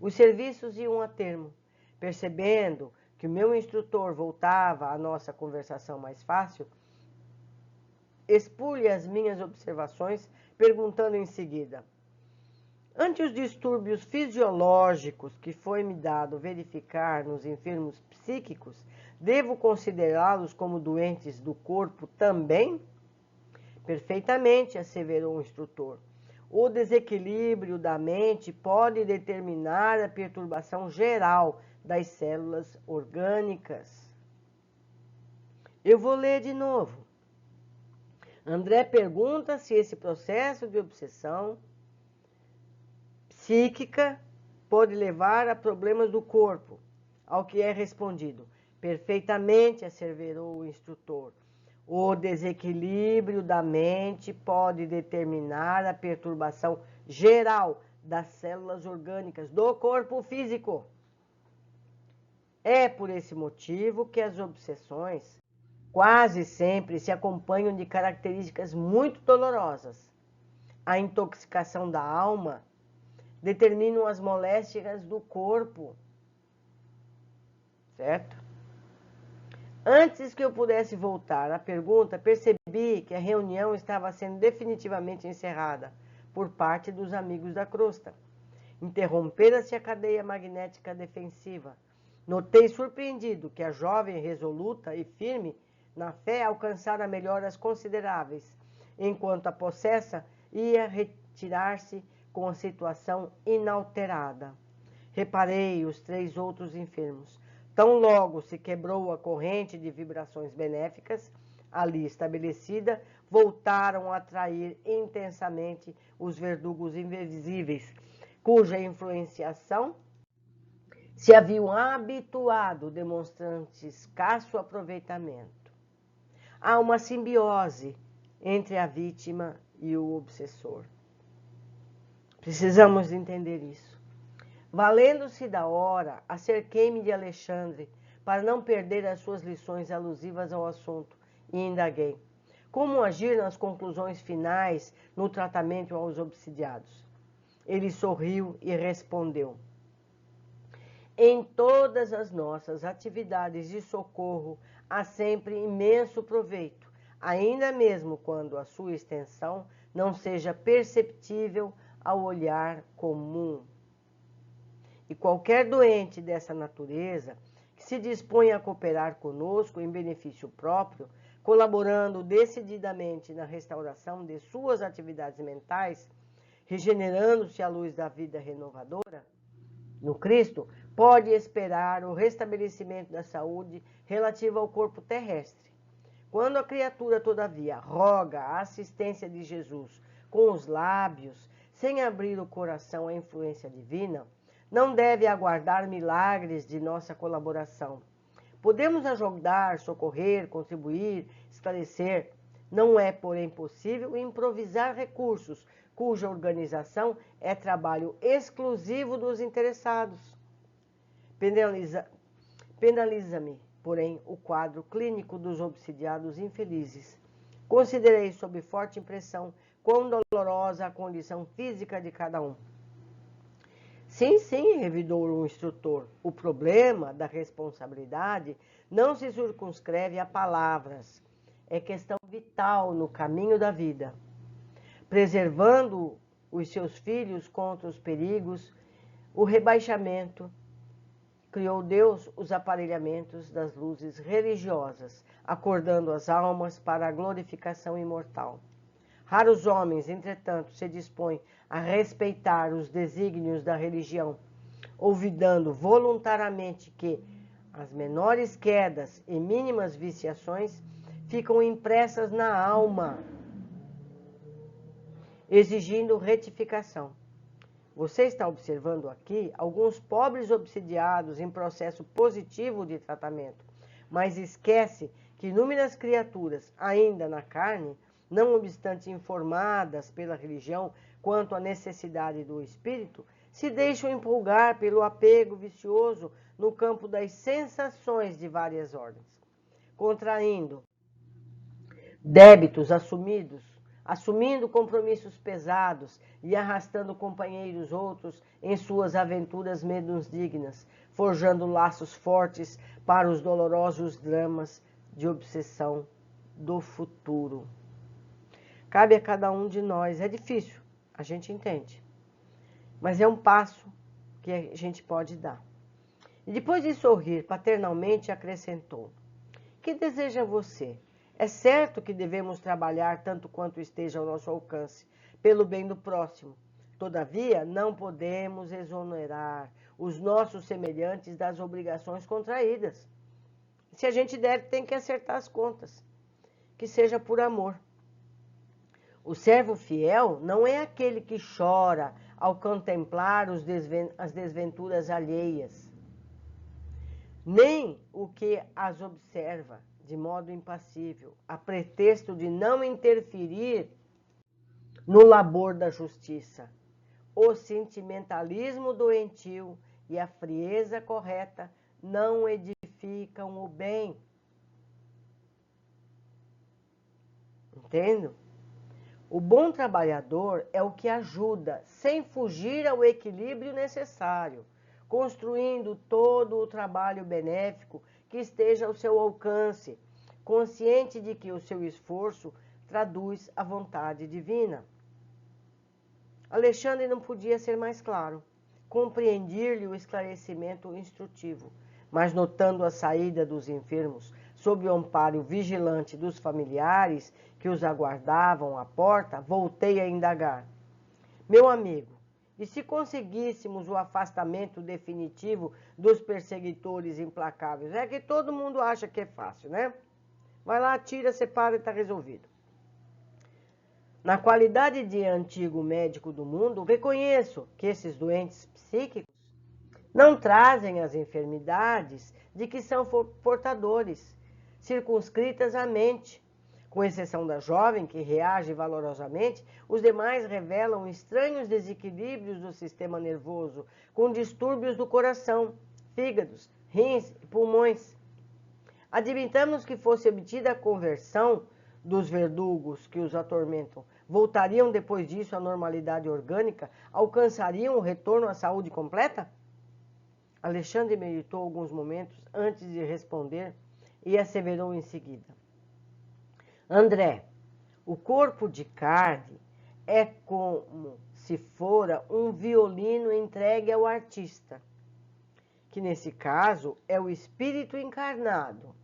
Os serviços iam a termo. Percebendo que o meu instrutor voltava à nossa conversação mais fácil, expus-lhe as minhas observações, perguntando em seguida: ante os distúrbios fisiológicos que foi-me dado verificar nos enfermos psíquicos, devo considerá-los como doentes do corpo também? Perfeitamente, asseverou o instrutor. O desequilíbrio da mente pode determinar a perturbação geral das células orgânicas. Eu vou ler de novo. André pergunta se esse processo de obsessão psíquica pode levar a problemas do corpo, ao que é respondido: perfeitamente, asseverou o instrutor. O desequilíbrio da mente pode determinar a perturbação geral das células orgânicas do corpo físico. É por esse motivo que as obsessões quase sempre se acompanham de características muito dolorosas. A intoxicação da alma determinam as moléstias do corpo, certo? Antes que eu pudesse voltar à pergunta, percebi que a reunião estava sendo definitivamente encerrada por parte dos amigos da crosta. Interrompera-se a cadeia magnética defensiva. Notei surpreendido que a jovem, resoluta e firme na fé, alcançara melhoras consideráveis, enquanto a possessa ia retirar-se com a situação inalterada. Reparei os 3 outros enfermos. Tão logo se quebrou a corrente de vibrações benéficas ali estabelecida, voltaram a atrair intensamente os verdugos invisíveis, cuja influenciação se haviam habituado, demonstrando escasso aproveitamento. Há uma simbiose entre a vítima e o obsessor. Precisamos entender isso. Valendo-se da hora, acerquei-me de Alexandre para não perder as suas lições alusivas ao assunto e indaguei: como agir nas conclusões finais no tratamento aos obsidiados? Ele sorriu e respondeu: em todas as nossas atividades de socorro há sempre imenso proveito, ainda mesmo quando a sua extensão não seja perceptível ao olhar comum. E qualquer doente dessa natureza que se dispõe a cooperar conosco em benefício próprio, colaborando decididamente na restauração de suas atividades mentais, regenerando-se à luz da vida renovadora, no Cristo, pode esperar o restabelecimento da saúde relativa ao corpo terrestre. Quando a criatura, todavia, roga a assistência de Jesus com os lábios, sem abrir o coração à influência divina, não deve aguardar milagres de nossa colaboração. Podemos ajudar, socorrer, contribuir, esclarecer. Não é, porém, possível improvisar recursos cuja organização é trabalho exclusivo dos interessados. Penaliza-me, porém, o quadro clínico dos obsidiados infelizes. Considerei sob forte impressão quão dolorosa a condição física de cada um. Sim, revidou o instrutor, o problema da responsabilidade não se circunscreve a palavras. É questão vital no caminho da vida. Preservando os seus filhos contra os perigos, o rebaixamento criou Deus os aparelhamentos das luzes religiosas, acordando as almas para a glorificação imortal. Raros homens, entretanto, se dispõem a respeitar os desígnios da religião, olvidando voluntariamente que as menores quedas e mínimas viciações ficam impressas na alma, exigindo retificação. Você está observando aqui alguns pobres obsidiados em processo positivo de tratamento, mas esquece que inúmeras criaturas, ainda na carne, não obstante informadas pela religião quanto à necessidade do espírito, se deixam empolgar pelo apego vicioso no campo das sensações de várias ordens, contraindo débitos assumindo compromissos pesados e arrastando companheiros outros em suas aventuras menos dignas, forjando laços fortes para os dolorosos dramas de obsessão do futuro. Cabe a cada um de nós, é difícil, a gente entende, mas é um passo que a gente pode dar. E depois de sorrir paternalmente, acrescentou: que deseja você? É certo que devemos trabalhar tanto quanto esteja ao nosso alcance, pelo bem do próximo. Todavia, não podemos exonerar os nossos semelhantes das obrigações contraídas. Se a gente deve, tem que acertar as contas, que seja por amor. O servo fiel não é aquele que chora ao contemplar as desventuras alheias, nem o que as observa de modo impassível, a pretexto de não interferir no labor da justiça. O sentimentalismo doentio e a frieza correta não edificam o bem. Entende? O bom trabalhador é o que ajuda, sem fugir ao equilíbrio necessário, construindo todo o trabalho benéfico que esteja ao seu alcance, consciente de que o seu esforço traduz a vontade divina. Alexandre não podia ser mais claro. Compreendi-lhe o esclarecimento instrutivo, mas notando a saída dos enfermos, sob o amparo vigilante dos familiares que os aguardavam à porta, voltei a indagar: meu amigo, e se conseguíssemos o afastamento definitivo dos perseguidores implacáveis? É que todo mundo acha que é fácil, né? Vai lá, tira, separa e está resolvido. Na qualidade de antigo médico do mundo, reconheço que esses doentes psíquicos não trazem as enfermidades de que são portadores, circunscritas à mente. Com exceção da jovem, que reage valorosamente, os demais revelam estranhos desequilíbrios do sistema nervoso, com distúrbios do coração, fígados, rins e pulmões. Admitamos que fosse obtida a conversão dos verdugos que os atormentam. Voltariam depois disso à normalidade orgânica? Alcançariam o retorno à saúde completa? Alexandre meditou alguns momentos antes de responder e asseverou em seguida: André, o corpo de carne é como se fora um violino entregue ao artista, que nesse caso é o espírito encarnado.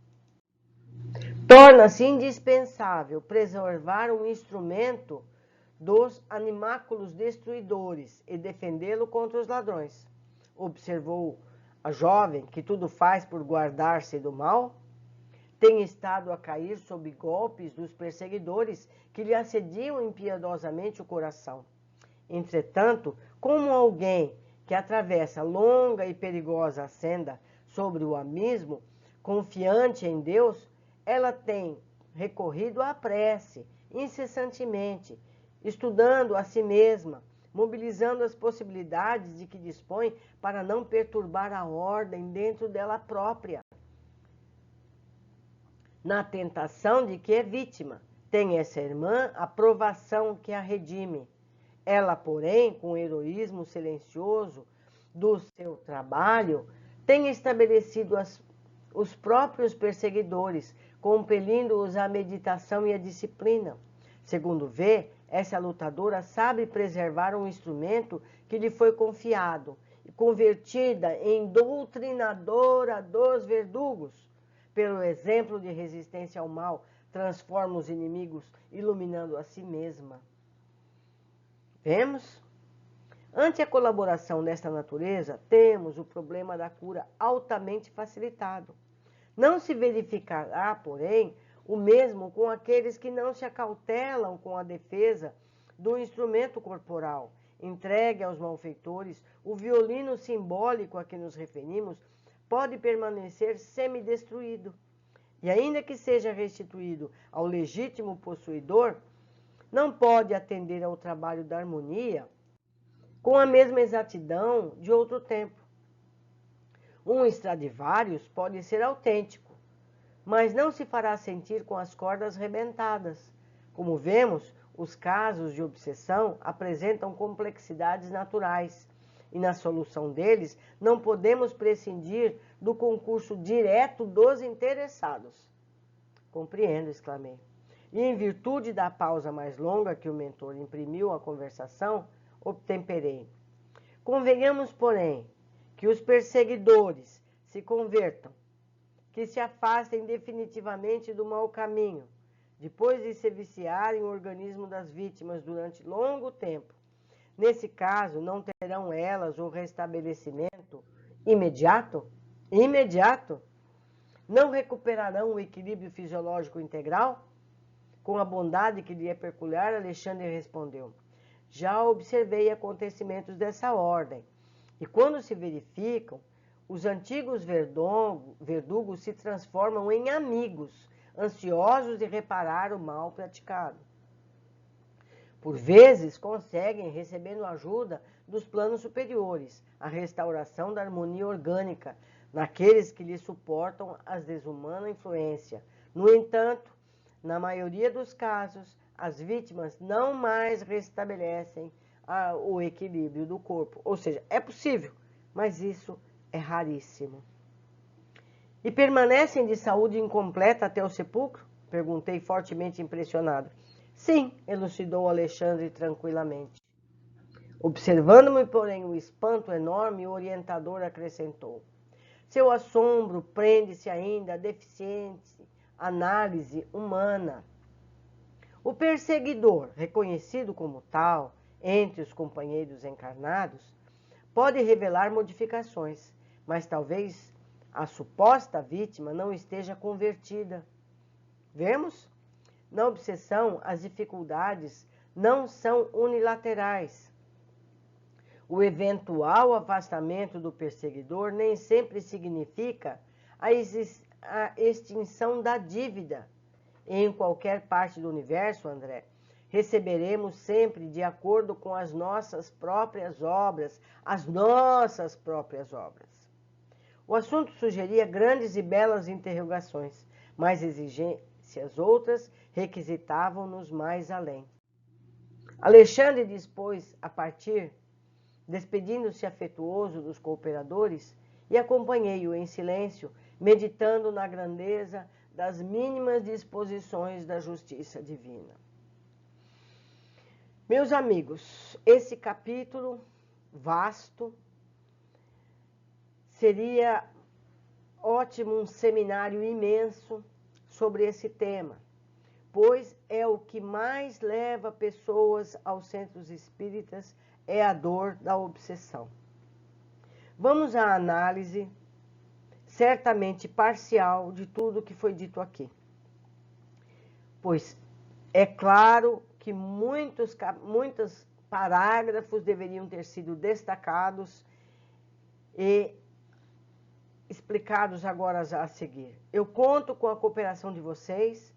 Torna-se indispensável preservar um instrumento dos animáculos destruidores e defendê-lo contra os ladrões. Observou a jovem que tudo faz por guardar-se do mal? Tem estado a cair sob golpes dos perseguidores que lhe assediam impiedosamente o coração. Entretanto, como alguém que atravessa longa e perigosa senda sobre o abismo, confiante em Deus, ela tem recorrido à prece incessantemente, estudando a si mesma, mobilizando as possibilidades de que dispõe para não perturbar a ordem dentro dela própria. Na tentação de que é vítima, tem essa irmã a provação que a redime. Ela, porém, com o heroísmo silencioso do seu trabalho, tem estabelecido os próprios perseguidores, compelindo-os à meditação e à disciplina. Segundo vê, essa lutadora sabe preservar um instrumento que lhe foi confiado, convertida em doutrinadora dos verdugos, pelo exemplo de resistência ao mal, transforma os inimigos, iluminando a si mesma. Vemos? Ante a colaboração desta natureza, temos o problema da cura altamente facilitado. Não se verificará, porém, o mesmo com aqueles que não se acautelam com a defesa do instrumento corporal. Entregue aos malfeitores, o violino simbólico a que nos referimos pode permanecer semidestruído. E ainda que seja restituído ao legítimo possuidor, não pode atender ao trabalho da harmonia com a mesma exatidão de outro tempo. Um Stradivarius pode ser autêntico, mas não se fará sentir com as cordas rebentadas. Como vemos, os casos de obsessão apresentam complexidades naturais, e na solução deles não podemos prescindir do concurso direto dos interessados. Compreendo, exclamei. E em virtude da pausa mais longa que o mentor imprimiu à conversação, obtemperei. Convenhamos, porém, que os perseguidores se convertam, que se afastem definitivamente do mau caminho, depois de se viciarem o organismo das vítimas durante longo tempo. Nesse caso, não terão elas o restabelecimento imediato? Imediato? Não recuperarão o equilíbrio fisiológico integral? Com a bondade que lhe é peculiar, Alexandre respondeu: já observei acontecimentos dessa ordem, e quando se verificam, os antigos verdugos se transformam em amigos, ansiosos de reparar o mal praticado. Por vezes, conseguem, recebendo ajuda dos planos superiores, a restauração da harmonia orgânica naqueles que lhe suportam a desumana influência. No entanto, na maioria dos casos, as vítimas não mais restabelecem o equilíbrio do corpo. Ou seja, é possível, mas isso é raríssimo. E permanecem de saúde incompleta até o sepulcro? Perguntei, fortemente impressionado. Sim, elucidou Alexandre tranquilamente. Observando-me, porém, o espanto enorme, o orientador acrescentou: seu assombro prende-se ainda à deficiente análise humana. O perseguidor, reconhecido como tal entre os companheiros encarnados, pode revelar modificações, mas talvez a suposta vítima não esteja convertida. Vemos? Na obsessão, as dificuldades não são unilaterais. O eventual afastamento do perseguidor nem sempre significa a extinção da dívida. Em qualquer parte do universo, André, receberemos sempre de acordo com as nossas próprias obras, O assunto sugeria grandes e belas interrogações, mas exigências outras requisitavam-nos mais além. Alexandre dispôs a partir, despedindo-se afetuoso dos cooperadores, e acompanhei-o em silêncio, meditando na grandeza das mínimas disposições da justiça divina. Meus amigos, esse capítulo vasto seria ótimo um seminário imenso sobre esse tema, pois é o que mais leva pessoas aos centros espíritas, é a dor da obsessão. Vamos à análise, certamente parcial, de tudo que foi dito aqui. Pois é claro que muitos parágrafos deveriam ter sido destacados e explicados agora a seguir. Eu conto com a cooperação de vocês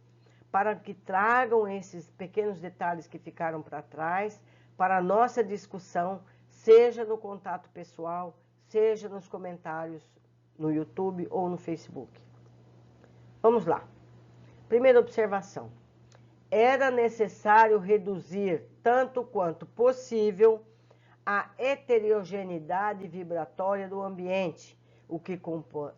para que tragam esses pequenos detalhes que ficaram para trás para a nossa discussão, seja no contato pessoal, seja nos comentários no YouTube ou no Facebook. Vamos lá. Primeira observação. Era necessário reduzir, tanto quanto possível, a heterogeneidade vibratória do ambiente, o que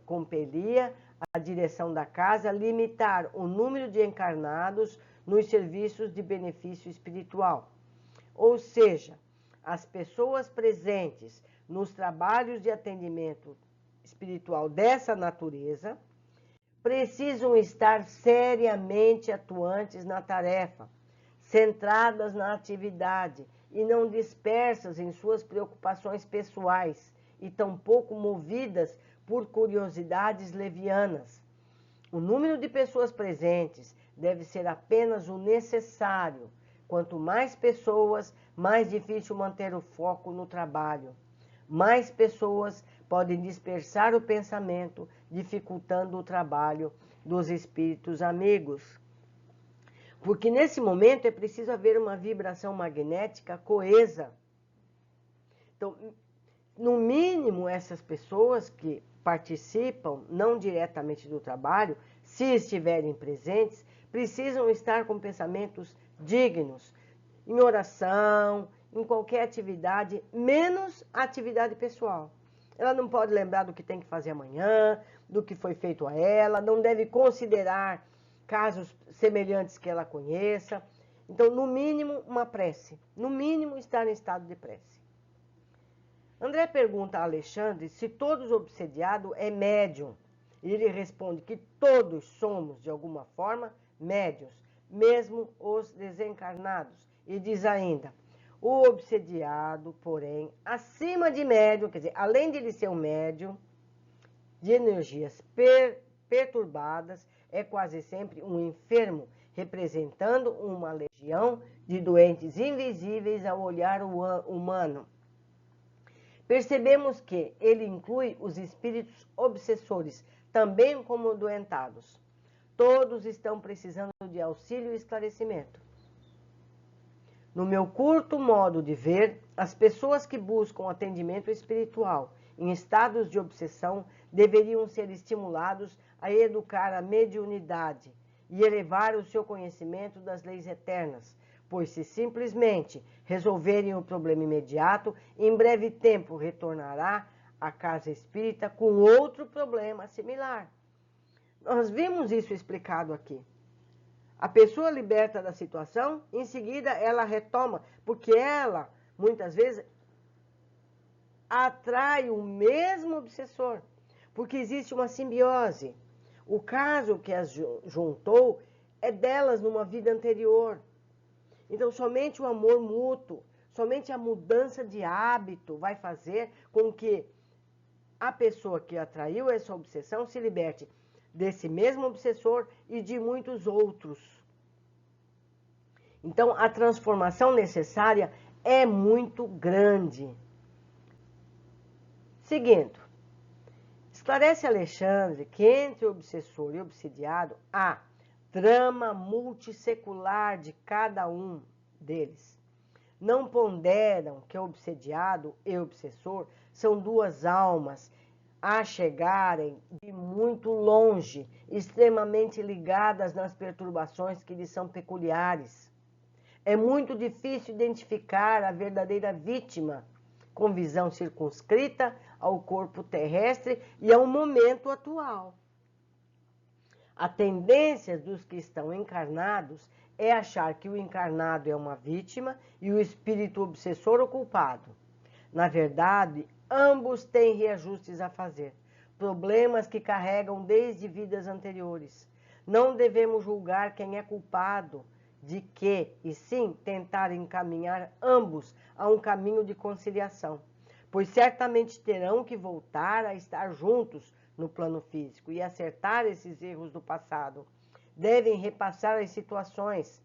compelia a direção da casa a limitar o número de encarnados nos serviços de benefício espiritual. Ou seja, as pessoas presentes nos trabalhos de atendimento espiritual dessa natureza, precisam estar seriamente atuantes na tarefa, centradas na atividade e não dispersas em suas preocupações pessoais e tampouco movidas por curiosidades levianas. O número de pessoas presentes deve ser apenas o necessário. Quanto mais pessoas, mais difícil manter o foco no trabalho. Mais pessoas podem dispersar o pensamento, dificultando o trabalho dos espíritos amigos. Porque nesse momento é preciso haver uma vibração magnética coesa. Então, no mínimo, essas pessoas que participam, não diretamente do trabalho, se estiverem presentes, precisam estar com pensamentos dignos, em oração, em qualquer atividade, menos a atividade pessoal. Ela não pode lembrar do que tem que fazer amanhã, do que foi feito a ela, não deve considerar casos semelhantes que ela conheça. Então, no mínimo, uma prece. No mínimo, estar em estado de prece. André pergunta a Alexandre se todos obsediados é médium. E ele responde que todos somos, de alguma forma, médiuns, mesmo os desencarnados. E diz ainda, o obsediado, porém, acima de médium, quer dizer, além de ele ser um médium, de energias perturbadas, é quase sempre um enfermo, representando uma legião de doentes invisíveis ao olhar humano. Percebemos que ele inclui os espíritos obsessores, também como doentados. Todos estão precisando de auxílio e esclarecimento. No meu curto modo de ver, as pessoas que buscam atendimento espiritual em estados de obsessão deveriam ser estimulados a educar a mediunidade e elevar o seu conhecimento das leis eternas, pois se simplesmente resolverem o problema imediato, em breve tempo retornará à casa espírita com outro problema similar. Nós vimos isso explicado aqui. A pessoa liberta da situação, em seguida ela retoma, porque ela, muitas vezes, atrai o mesmo obsessor, porque existe uma simbiose. O caso que as juntou é delas numa vida anterior. Então, somente o amor mútuo, somente a mudança de hábito vai fazer com que a pessoa que atraiu essa obsessão se liberte desse mesmo obsessor e de muitos outros. Então, a transformação necessária é muito grande. Seguindo, esclarece Alexandre que entre o obsessor e o obsidiado há trama multissecular de cada um deles. Não ponderam que o obsediado e o obsessor são duas almas a chegarem de muito longe, extremamente ligadas nas perturbações que lhes são peculiares. É muito difícil identificar a verdadeira vítima com visão circunscrita ao corpo terrestre e ao momento atual. A tendência dos que estão encarnados é achar que o encarnado é uma vítima e o espírito obsessor o culpado. Na verdade, ambos têm reajustes a fazer, problemas que carregam desde vidas anteriores. Não devemos julgar quem é culpado de que, e sim tentar encaminhar ambos a um caminho de conciliação, pois certamente terão que voltar a estar juntos no plano físico e acertar esses erros do passado. Devem repassar as situações,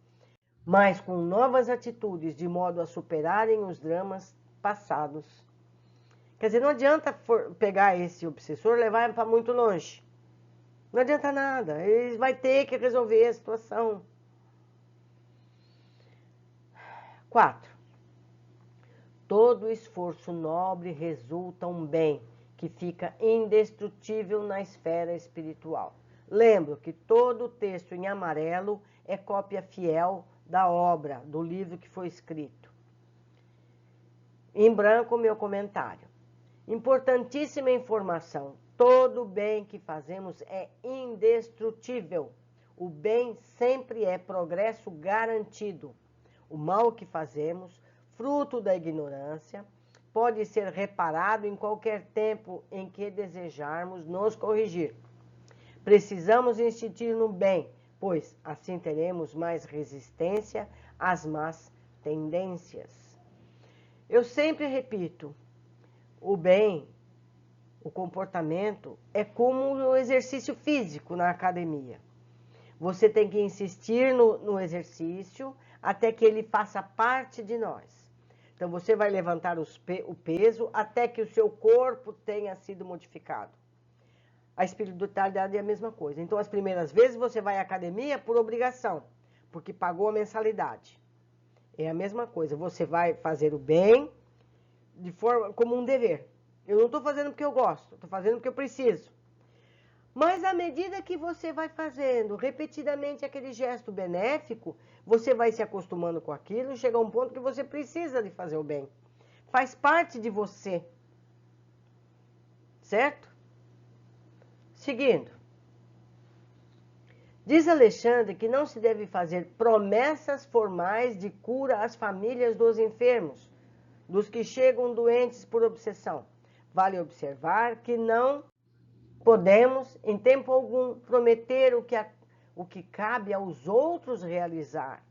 mas com novas atitudes, de modo a superarem os dramas passados. Quer dizer, não adianta pegar esse obsessor e levar ele para muito longe. Não adianta nada, ele vai ter que resolver a situação. 4. Todo esforço nobre resulta um bem que fica indestrutível na esfera espiritual. Lembro que todo o texto em amarelo é cópia fiel da obra, do livro que foi escrito. Em branco, meu comentário. Importantíssima informação. Todo bem que fazemos é indestrutível. O bem sempre é progresso garantido. O mal que fazemos, fruto da ignorância, pode ser reparado em qualquer tempo em que desejarmos nos corrigir. Precisamos insistir no bem, pois assim teremos mais resistência às más tendências. Eu sempre repito, o bem, o comportamento é como o exercício físico na academia. Você tem que insistir no exercício até que ele faça parte de nós. Então, você vai levantar o peso até que o seu corpo tenha sido modificado. A espiritualidade é a mesma coisa. Então, as primeiras vezes você vai à academia por obrigação, porque pagou a mensalidade. É a mesma coisa. Você vai fazer o bem de forma como um dever. Eu não estou fazendo porque eu gosto, estou fazendo porque eu preciso. Mas à medida que você vai fazendo repetidamente aquele gesto benéfico, você vai se acostumando com aquilo e chega a um ponto que você precisa de fazer o bem. Faz parte de você. Certo? Seguindo. Diz Alexandre que não se deve fazer promessas formais de cura às famílias dos enfermos, dos que chegam doentes por obsessão. Vale observar que não podemos, em tempo algum, prometer o que cabe aos outros realizar.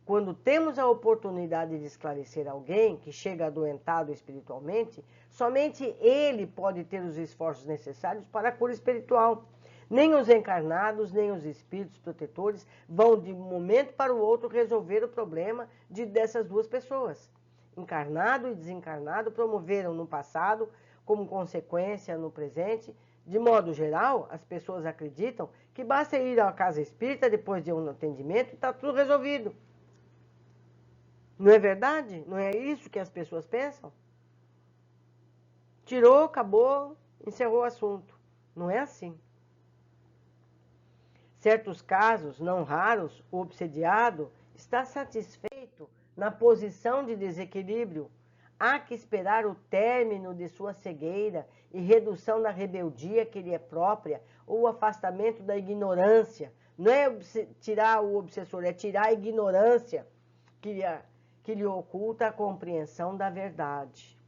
Quando temos a oportunidade de esclarecer alguém que chega adoentado espiritualmente, somente ele pode ter os esforços necessários para a cura espiritual. Nem os encarnados, nem os espíritos protetores vão de um momento para o outro resolver o problema dessas duas pessoas. Encarnado e desencarnado promoveram no passado, como consequência no presente. De modo geral, as pessoas acreditam que basta ir à casa espírita depois de um atendimento e está tudo resolvido. Não é verdade? Não é isso que as pessoas pensam? Tirou, acabou, encerrou o assunto. Não é assim. Certos casos, não raros, o obsediado está satisfeito na posição de desequilíbrio. Há que esperar o término de sua cegueira e redução da rebeldia que lhe é própria, ou o afastamento da ignorância. Não é tirar o obsessor, é tirar a ignorância que lhe oculta a compreensão da verdade.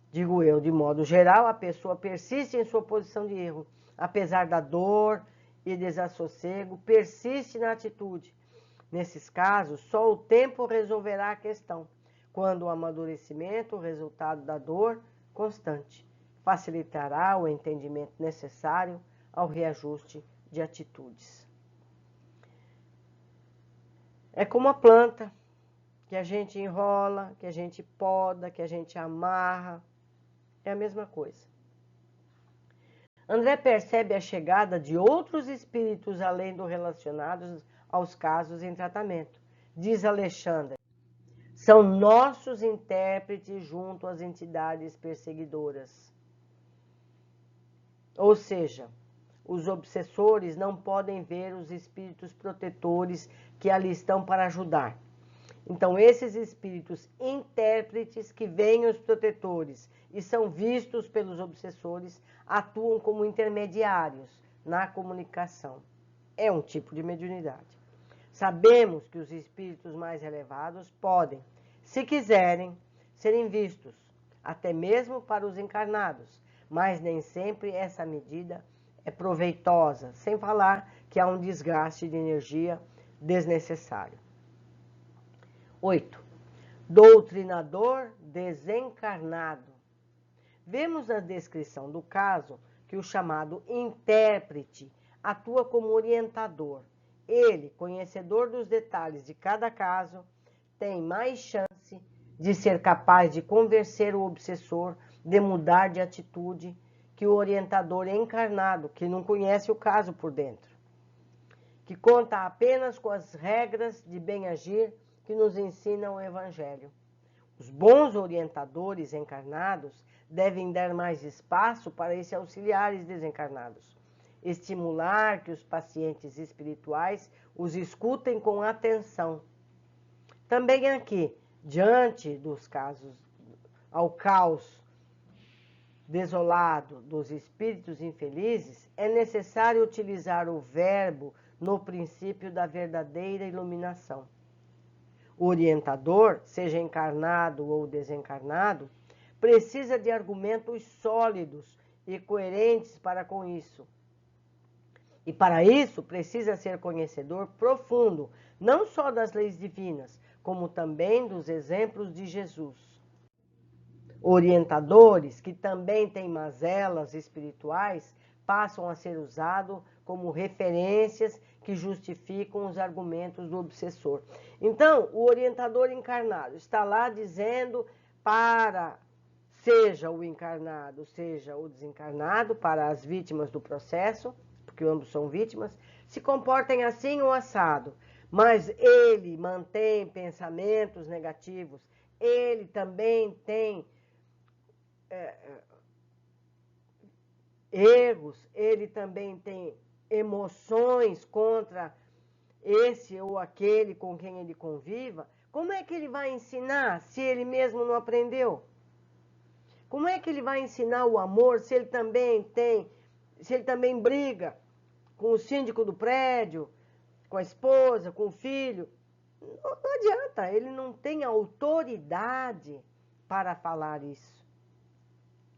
Digo eu, de modo geral, a pessoa persiste em sua posição de erro, apesar da dor e desassossego, persiste na atitude. Nesses casos, só o tempo resolverá a questão, quando o amadurecimento, o resultado da dor constante, facilitará o entendimento necessário ao reajuste de atitudes. É como a planta, que a gente enrola, que a gente poda, que a gente amarra, é a mesma coisa. André percebe a chegada de outros espíritos além do relacionados aos casos em tratamento. Diz Alexandre, são nossos intérpretes junto às entidades perseguidoras. Ou seja, os obsessores não podem ver os espíritos protetores que ali estão para ajudar. Então, esses espíritos intérpretes que veem os protetores e são vistos pelos obsessores, atuam como intermediários na comunicação. É um tipo de mediunidade. Sabemos que os espíritos mais elevados podem, se quiserem, serem vistos, até mesmo para os encarnados, mas nem sempre essa medida é proveitosa, sem falar que há um desgaste de energia desnecessário. 8. Doutrinador desencarnado. Vemos na descrição do caso que o chamado intérprete atua como orientador. Ele, conhecedor dos detalhes de cada caso, tem mais chance de ser capaz de convencer o obsessor de mudar de atitude que o orientador encarnado, que não conhece o caso por dentro, que conta apenas com as regras de bem agir que nos ensina o Evangelho. Os bons orientadores encarnados devem dar mais espaço para esses auxiliares desencarnados, estimular que os pacientes espirituais os escutem com atenção. Também aqui, diante dos casos, ao caos desolado dos espíritos infelizes, é necessário utilizar o verbo no princípio da verdadeira iluminação. O orientador, seja encarnado ou desencarnado, precisa de argumentos sólidos e coerentes para com isso. E para isso precisa ser conhecedor profundo, não só das leis divinas, como também dos exemplos de Jesus. Orientadores que também têm mazelas espirituais passam a ser usados como referências que justificam os argumentos do obsessor. Então, o orientador encarnado está lá dizendo para, seja o encarnado, seja o desencarnado, para as vítimas do processo, porque ambos são vítimas, se comportem assim ou assado, mas ele mantém pensamentos negativos, ele também tem erros, ele também tem emoções contra esse ou aquele com quem ele conviva. Como é que ele vai ensinar se ele mesmo não aprendeu? Como é que ele vai ensinar o amor se ele também briga com o síndico do prédio, com a esposa, com o filho? Não adianta, ele não tem autoridade para falar isso,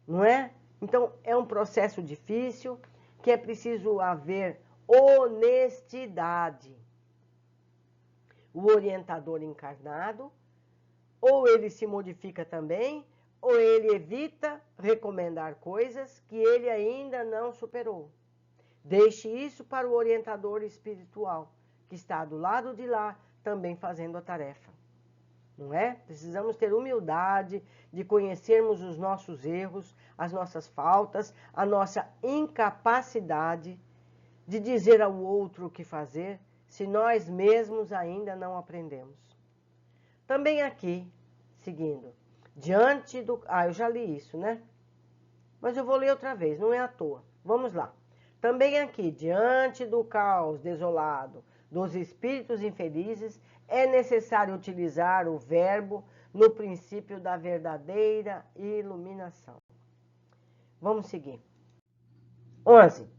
não é? Então, é um processo difícil, que é preciso haver honestidade. O orientador encarnado, ou ele se modifica também, ou ele evita recomendar coisas que ele ainda não superou. Deixe isso para o orientador espiritual, que está do lado de lá, também fazendo a tarefa. Não é? Precisamos ter humildade de conhecermos os nossos erros, as nossas faltas, a nossa incapacidade de dizer ao outro o que fazer, se nós mesmos ainda não aprendemos. Também aqui, seguindo, diante do... eu já li isso, né? Mas eu vou ler outra vez, não é à toa. Vamos lá. Também aqui, diante do caos desolado dos espíritos infelizes, é necessário utilizar o verbo no princípio da verdadeira iluminação. Vamos seguir. 11.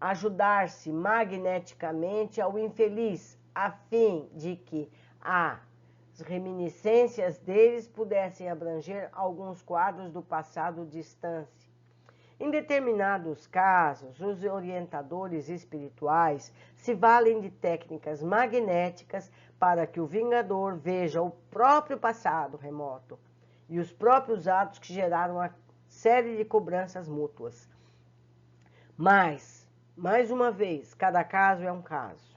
Ajudar-se magneticamente ao infeliz, a fim de que as reminiscências deles pudessem abranger alguns quadros do passado distante. Em determinados casos, os orientadores espirituais se valem de técnicas magnéticas para que o vingador veja o próprio passado remoto e os próprios atos que geraram a série de cobranças mútuas. Mas, mais uma vez, cada caso é um caso.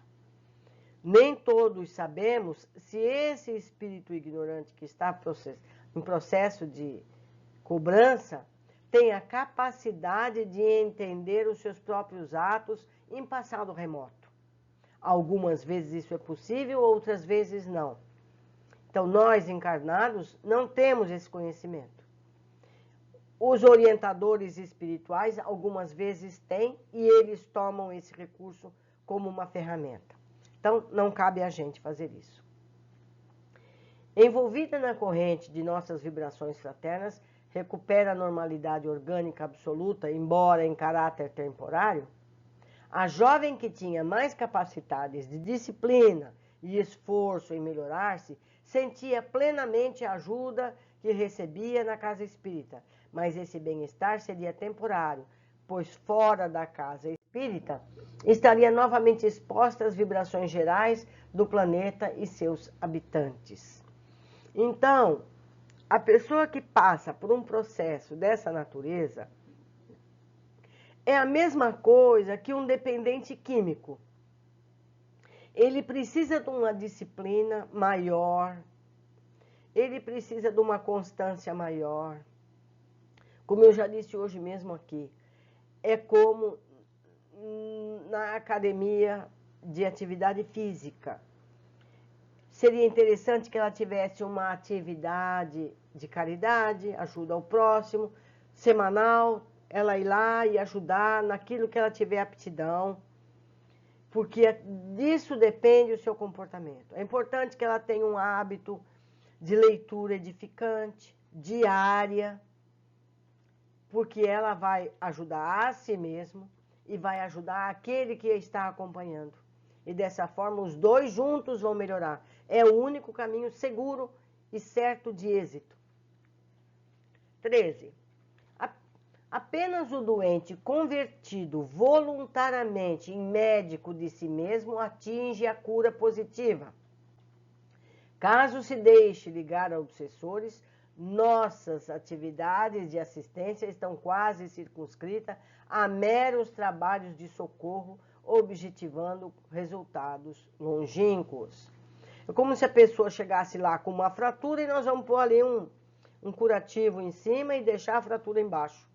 Nem todos sabemos se esse espírito ignorante que está em processo de cobrança tem a capacidade de entender os seus próprios atos em passado remoto. Algumas vezes isso é possível, outras vezes não. Então, nós encarnados não temos esse conhecimento. Os orientadores espirituais algumas vezes têm e eles tomam esse recurso como uma ferramenta. Então, não cabe a gente fazer isso. Envolvida na corrente de nossas vibrações fraternas, recupera a normalidade orgânica absoluta, embora em caráter temporário, a jovem que tinha mais capacidades de disciplina e esforço em melhorar-se, sentia plenamente a ajuda que recebia na casa espírita, mas esse bem-estar seria temporário, pois fora da casa espírita estaria novamente exposta às vibrações gerais do planeta e seus habitantes. Então, a pessoa que passa por um processo dessa natureza é a mesma coisa que um dependente químico. Ele precisa de uma disciplina maior, ele precisa de uma constância maior. Como eu já disse hoje mesmo aqui, é como na academia de atividade física. Seria interessante que ela tivesse uma atividade de caridade, ajuda ao próximo, semanal, ela ir lá e ajudar naquilo que ela tiver aptidão, porque disso depende o seu comportamento. É importante que ela tenha um hábito de leitura edificante, diária, porque ela vai ajudar a si mesmo e vai ajudar aquele que a está acompanhando. E dessa forma, os dois juntos vão melhorar. É o único caminho seguro e certo de êxito. 13. Apenas o doente convertido voluntariamente em médico de si mesmo atinge a cura positiva. Caso se deixe ligar a obsessores, nossas atividades de assistência estão quase circunscritas a meros trabalhos de socorro, objetivando resultados longínquos. É como se a pessoa chegasse lá com uma fratura e nós vamos pôr ali um curativo em cima e deixar a fratura embaixo.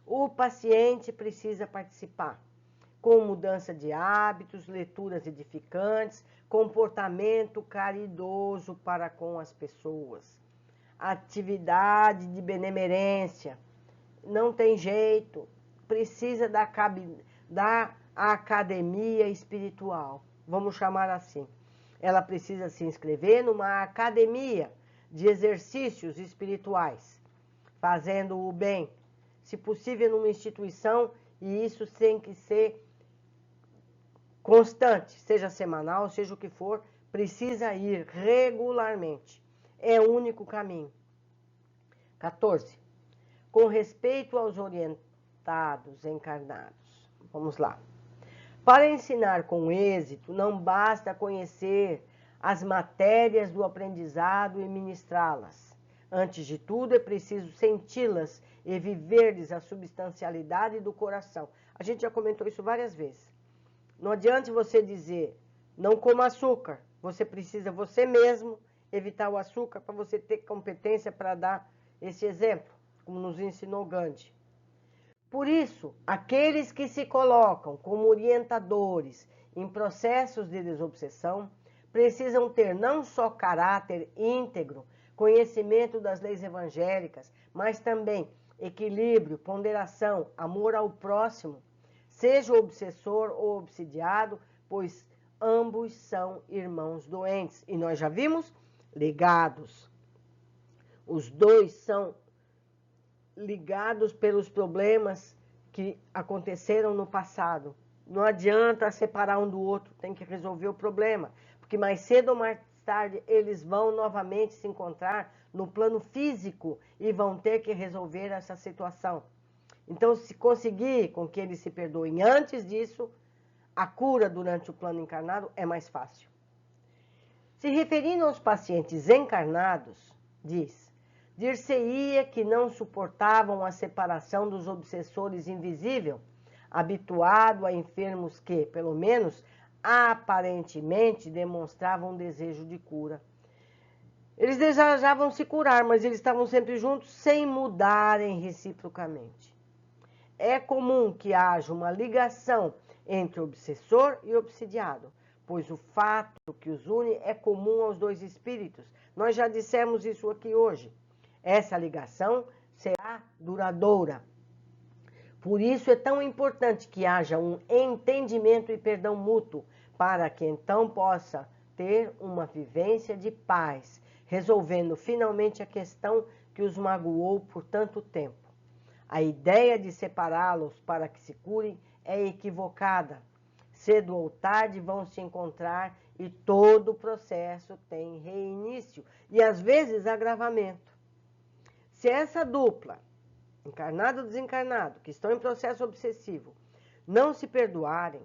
O paciente precisa participar, com mudança de hábitos, leituras edificantes, comportamento caridoso para com as pessoas, atividade de benemerência. Não tem jeito, precisa da academia espiritual, vamos chamar assim. Ela precisa se inscrever numa academia de exercícios espirituais, fazendo o bem, se possível numa instituição, e isso tem que ser constante, seja semanal, seja o que for, precisa ir regularmente. É o único caminho. 14. Com respeito aos orientados encarnados. Vamos lá. Para ensinar com êxito, não basta conhecer as matérias do aprendizado e ministrá-las. Antes de tudo, é preciso senti-las e viver-lhes a substancialidade do coração. A gente já comentou isso várias vezes. Não adianta você dizer, não coma açúcar. Você precisa, você mesmo, evitar o açúcar para você ter competência para dar esse exemplo, como nos ensinou Gandhi. Por isso, aqueles que se colocam como orientadores em processos de desobsessão precisam ter não só caráter íntegro, conhecimento das leis evangélicas, mas também equilíbrio, ponderação, amor ao próximo, seja o obsessor ou obsidiado, pois ambos são irmãos doentes. E nós já vimos ligados. Os dois são ligados pelos problemas que aconteceram no passado. Não adianta separar um do outro, tem que resolver o problema, porque mais cedo ou mais tarde eles vão novamente se encontrar no plano físico e vão ter que resolver essa situação. Então, se conseguir com que eles se perdoem antes disso, a cura durante o plano encarnado é mais fácil. Se referindo aos pacientes encarnados, dir-se-ia que não suportavam a separação dos obsessores invisíveis, habituado a enfermos que, pelo menos, aparentemente demonstravam um desejo de cura. Eles desejavam se curar, mas eles estavam sempre juntos sem mudarem reciprocamente. É comum que haja uma ligação entre obsessor e obsidiado, pois o fato que os une é comum aos dois espíritos. Nós já dissemos isso aqui hoje. Essa ligação será duradoura. Por isso é tão importante que haja um entendimento e perdão mútuo, para que então possa ter uma vivência de paz, resolvendo finalmente a questão que os magoou por tanto tempo. A ideia de separá-los para que se curem é equivocada. Cedo ou tarde vão se encontrar e todo o processo tem reinício e às vezes agravamento. Se essa dupla, encarnado ou desencarnado, que estão em processo obsessivo, não se perdoarem,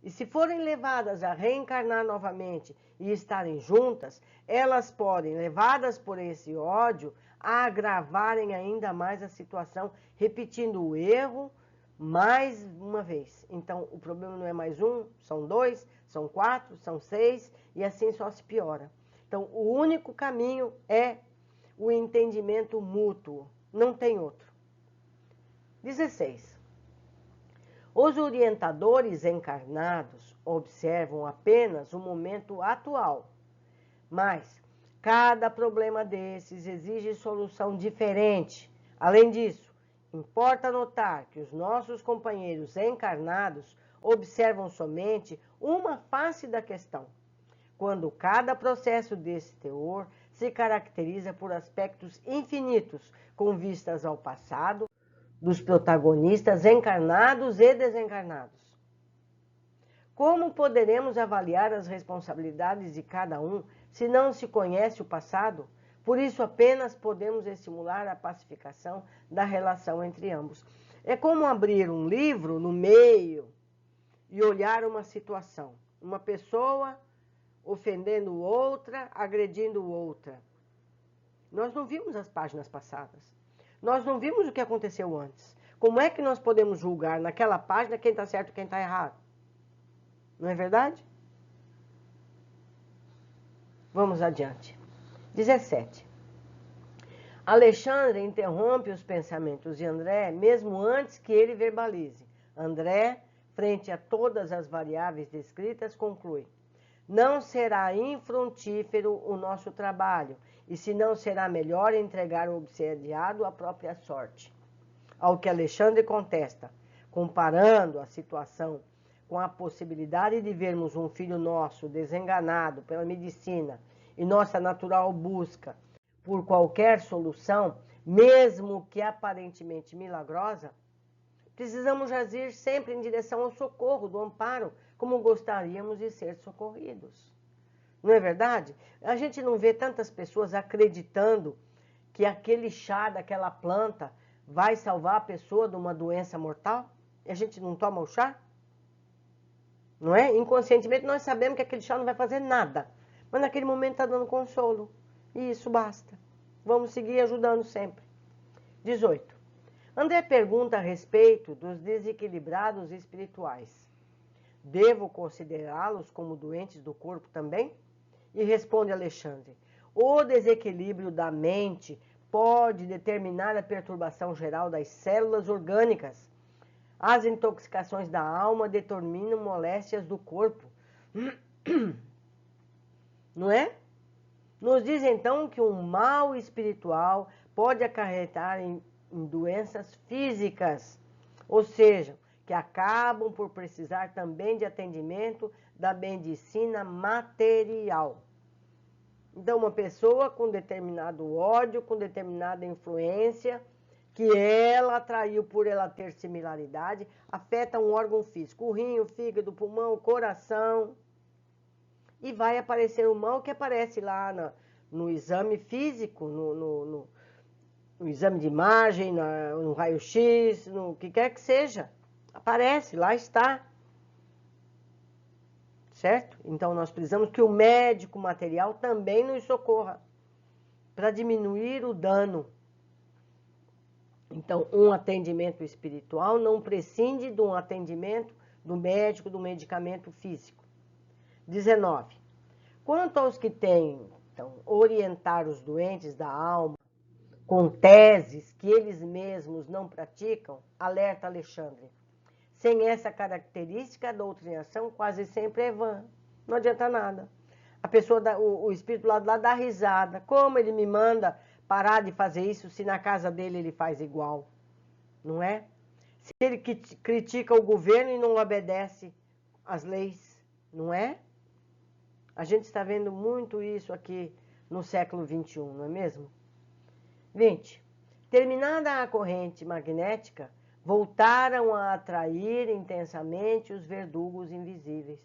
e se forem levadas a reencarnar novamente e estarem juntas, elas podem, levadas por esse ódio, agravarem ainda mais a situação, repetindo o erro mais uma vez. Então, o problema não é mais um, são dois, são quatro, são seis, e assim só se piora. Então, o único caminho é o entendimento mútuo, não tem outro. 16. Os orientadores encarnados observam apenas o momento atual, mas cada problema desses exige solução diferente. Além disso, importa notar que os nossos companheiros encarnados observam somente uma face da questão, quando cada processo desse teor se caracteriza por aspectos infinitos com vistas ao passado, dos protagonistas encarnados e desencarnados. Como poderemos avaliar as responsabilidades de cada um se não se conhece o passado? Por isso, apenas podemos estimular a pacificação da relação entre ambos. É como abrir um livro no meio e olhar uma situação. Uma pessoa ofendendo outra, agredindo outra. Nós não vimos as páginas passadas. Nós não vimos o que aconteceu antes. Como é que nós podemos julgar naquela página quem está certo e quem está errado? Não é verdade? Vamos adiante. 17. Alexandre interrompe os pensamentos de André, mesmo antes que ele verbalize. André, frente a todas as variáveis descritas, conclui: não será infrutífero o nosso trabalho, e se não será melhor entregar o obsediado à própria sorte. Ao que Alexandre contesta, comparando a situação com a possibilidade de vermos um filho nosso desenganado pela medicina e nossa natural busca por qualquer solução, mesmo que aparentemente milagrosa, precisamos agir sempre em direção ao socorro, do amparo, como gostaríamos de ser socorridos. Não é verdade? A gente não vê tantas pessoas acreditando que aquele chá daquela planta vai salvar a pessoa de uma doença mortal? E a gente não toma o chá? Não é? Inconscientemente nós sabemos que aquele chá não vai fazer nada, mas naquele momento está dando consolo. E isso basta. Vamos seguir ajudando sempre. 18. André pergunta a respeito dos desequilibrados espirituais. Devo considerá-los como doentes do corpo também? E responde Alexandre: o desequilíbrio da mente pode determinar a perturbação geral das células orgânicas. As intoxicações da alma determinam moléstias do corpo. Não é? Nos diz então que um mal espiritual pode acarretar em doenças físicas, ou seja, que acabam por precisar também de atendimento da medicina material. Então, uma pessoa com determinado ódio, com determinada influência, que ela atraiu por ela ter similaridade, afeta um órgão físico, o rim, o fígado, o pulmão, o coração. E vai aparecer o mal que aparece lá no exame físico, no exame de imagem, no raio-x, no que quer que seja. Aparece, lá está. Certo? Então, nós precisamos que o médico material também nos socorra para diminuir o dano. Então, um atendimento espiritual não prescinde de um atendimento do médico, do medicamento físico. 19. Quanto aos que tentam orientar os doentes da alma com teses que eles mesmos não praticam, alerta Alexandre. Sem essa característica, a doutrinação quase sempre é vã. Não adianta nada. A pessoa, o espírito lá do lado dá risada. Como ele me manda parar de fazer isso se na casa dele ele faz igual? Não é? Se ele critica o governo e não obedece às leis, não é? A gente está vendo muito isso aqui no século XXI, não é mesmo? 20. Terminada a corrente magnética, voltaram a atrair intensamente os verdugos invisíveis.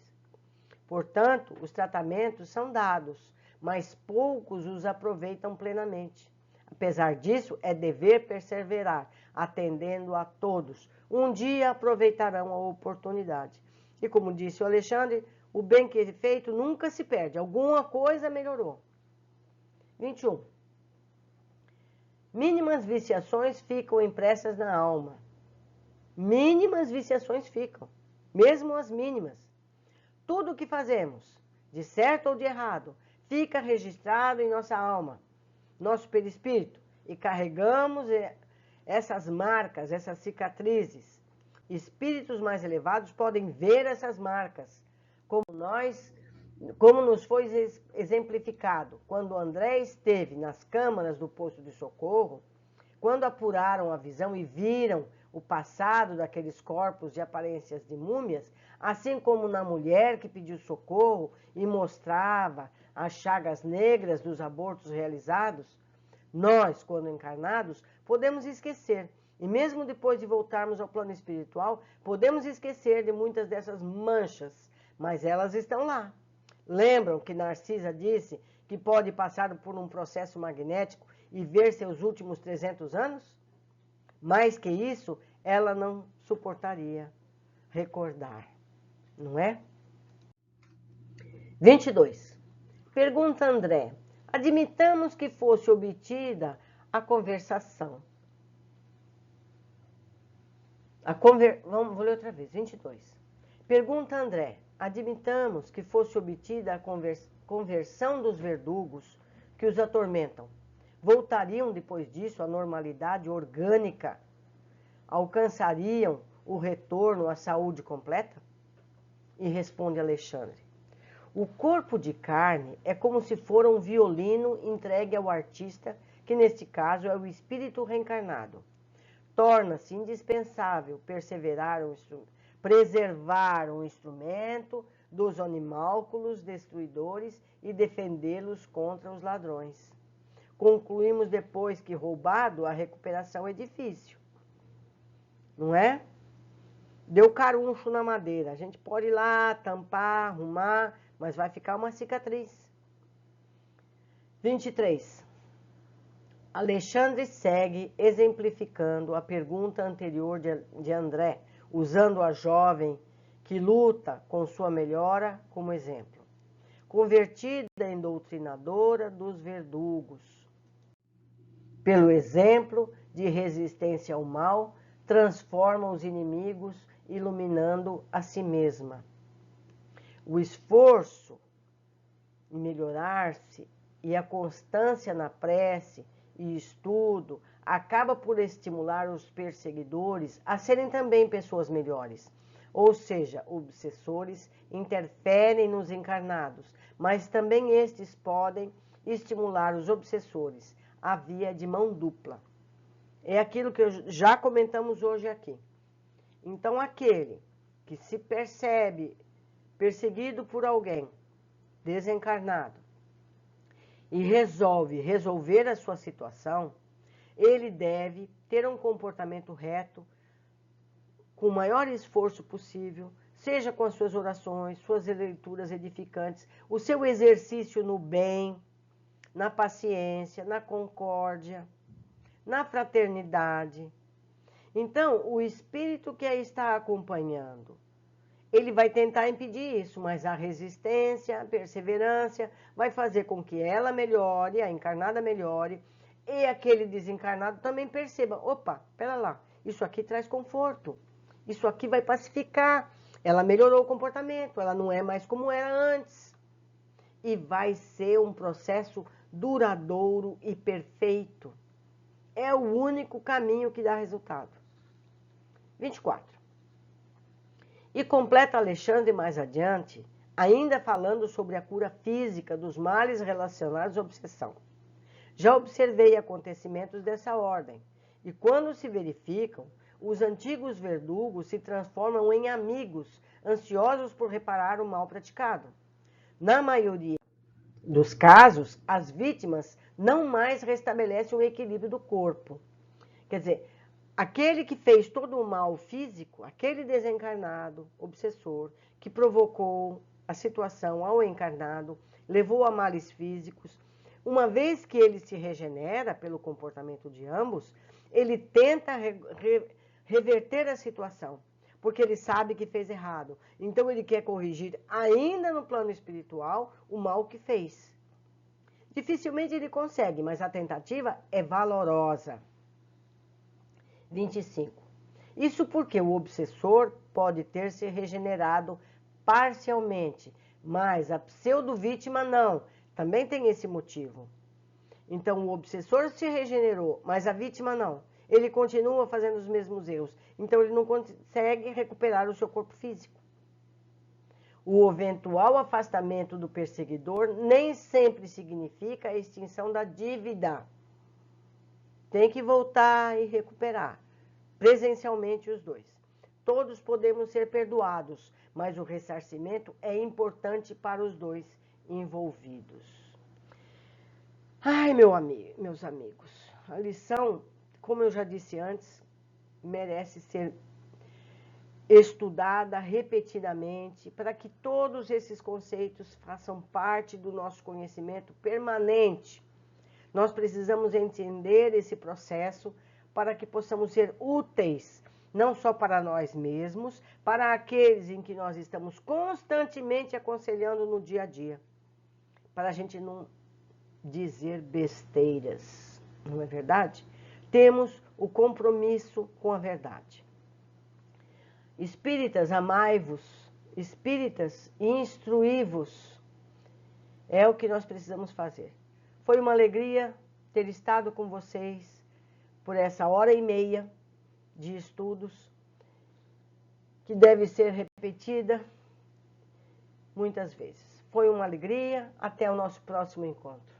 Portanto, os tratamentos são dados, mas poucos os aproveitam plenamente. Apesar disso, é dever perseverar, atendendo a todos. Um dia aproveitarão a oportunidade. E como disse o Alexandre, o bem que é feito nunca se perde. Alguma coisa melhorou. 21. Mínimas viciações ficam impressas na alma. Mínimas viciações ficam, mesmo as mínimas. Tudo o que fazemos, de certo ou de errado, fica registrado em nossa alma, nosso perispírito, e carregamos essas marcas, essas cicatrizes. Espíritos mais elevados podem ver essas marcas, como nos foi exemplificado quando André esteve nas câmaras do posto de socorro, quando apuraram a visão e viram o passado daqueles corpos de aparências de múmias, assim como na mulher que pediu socorro e mostrava as chagas negras dos abortos realizados, nós, quando encarnados, podemos esquecer. E mesmo depois de voltarmos ao plano espiritual, podemos esquecer de muitas dessas manchas, mas elas estão lá. Lembram que Narcisa disse que pode passar por um processo magnético e ver seus últimos 300 anos? Mais que isso, ela não suportaria recordar, não é? 22. Pergunta André. Admitamos que fosse obtida a conversação. Vou ler outra vez. 22. Pergunta André. Admitamos que fosse obtida a conversão dos verdugos que os atormentam. Voltariam depois disso à normalidade orgânica? Alcançariam o retorno à saúde completa? E responde Alexandre. O corpo de carne é como se fora um violino entregue ao artista, que neste caso é o espírito reencarnado. Torna-se indispensável preservar um instrumento dos animálculos destruidores e defendê-los contra os ladrões. Concluímos depois que, roubado, a recuperação é difícil. Não é? Deu caruncho na madeira. A gente pode ir lá, tampar, arrumar, mas vai ficar uma cicatriz. 23. Alexandre segue exemplificando a pergunta anterior de André, usando a jovem que luta com sua melhora como exemplo. Convertida em doutrinadora dos verdugos. Pelo exemplo de resistência ao mal, transforma os inimigos, iluminando a si mesma. O esforço em melhorar-se e a constância na prece e estudo acaba por estimular os perseguidores a serem também pessoas melhores. Ou seja, obsessores interferem nos encarnados, mas também estes podem estimular os obsessores, a via de mão dupla. É aquilo que já comentamos hoje aqui. Então, aquele que se percebe perseguido por alguém desencarnado e resolver a sua situação, ele deve ter um comportamento reto, com o maior esforço possível, seja com as suas orações, suas leituras edificantes, o seu exercício no bem, na paciência, na concórdia, na fraternidade. Então, o espírito que a está acompanhando, ele vai tentar impedir isso, mas a resistência, a perseverança vai fazer com que ela melhore, a encarnada melhore, e aquele desencarnado também perceba, opa, pera lá, isso aqui traz conforto, isso aqui vai pacificar, ela melhorou o comportamento, ela não é mais como era antes. E vai ser um processo duradouro e perfeito. É o único caminho que dá resultado. 24. E completa Alexandre mais adiante, ainda falando sobre a cura física dos males relacionados à obsessão. Já observei acontecimentos dessa ordem, e quando se verificam, os antigos verdugos se transformam em amigos, ansiosos por reparar o mal praticado. Na maioria dos casos, as vítimas não mais restabelecem o equilíbrio do corpo. Quer dizer, aquele que fez todo o mal físico, aquele desencarnado, obsessor, que provocou a situação ao encarnado, levou a males físicos, uma vez que ele se regenera pelo comportamento de ambos, ele tenta reverter a situação, porque ele sabe que fez errado. Então ele quer corrigir ainda no plano espiritual o mal que fez. Dificilmente ele consegue, mas a tentativa é valorosa. 25. Isso porque o obsessor pode ter se regenerado parcialmente, mas a pseudo-vítima não. Também tem esse motivo. Então, o obsessor se regenerou, mas a vítima não. Ele continua fazendo os mesmos erros. Então, ele não consegue recuperar o seu corpo físico. O eventual afastamento do perseguidor nem sempre significa a extinção da dívida. Tem que voltar e recuperar, presencialmente os dois. Todos podemos ser perdoados, mas o ressarcimento é importante para os dois envolvidos. Ai, meus amigos, a lição, como eu já disse antes, merece ser estudada repetidamente, para que todos esses conceitos façam parte do nosso conhecimento permanente. Nós precisamos entender esse processo para que possamos ser úteis, não só para nós mesmos, para aqueles em que nós estamos constantemente aconselhando no dia a dia, para a gente não dizer besteiras, não é verdade? Temos o compromisso com a verdade. Espíritas, amai-vos. Espíritas, instruí-vos. É o que nós precisamos fazer. Foi uma alegria ter estado com vocês por essa hora e meia de estudos, que deve ser repetida muitas vezes. Foi uma alegria. Até o nosso próximo encontro.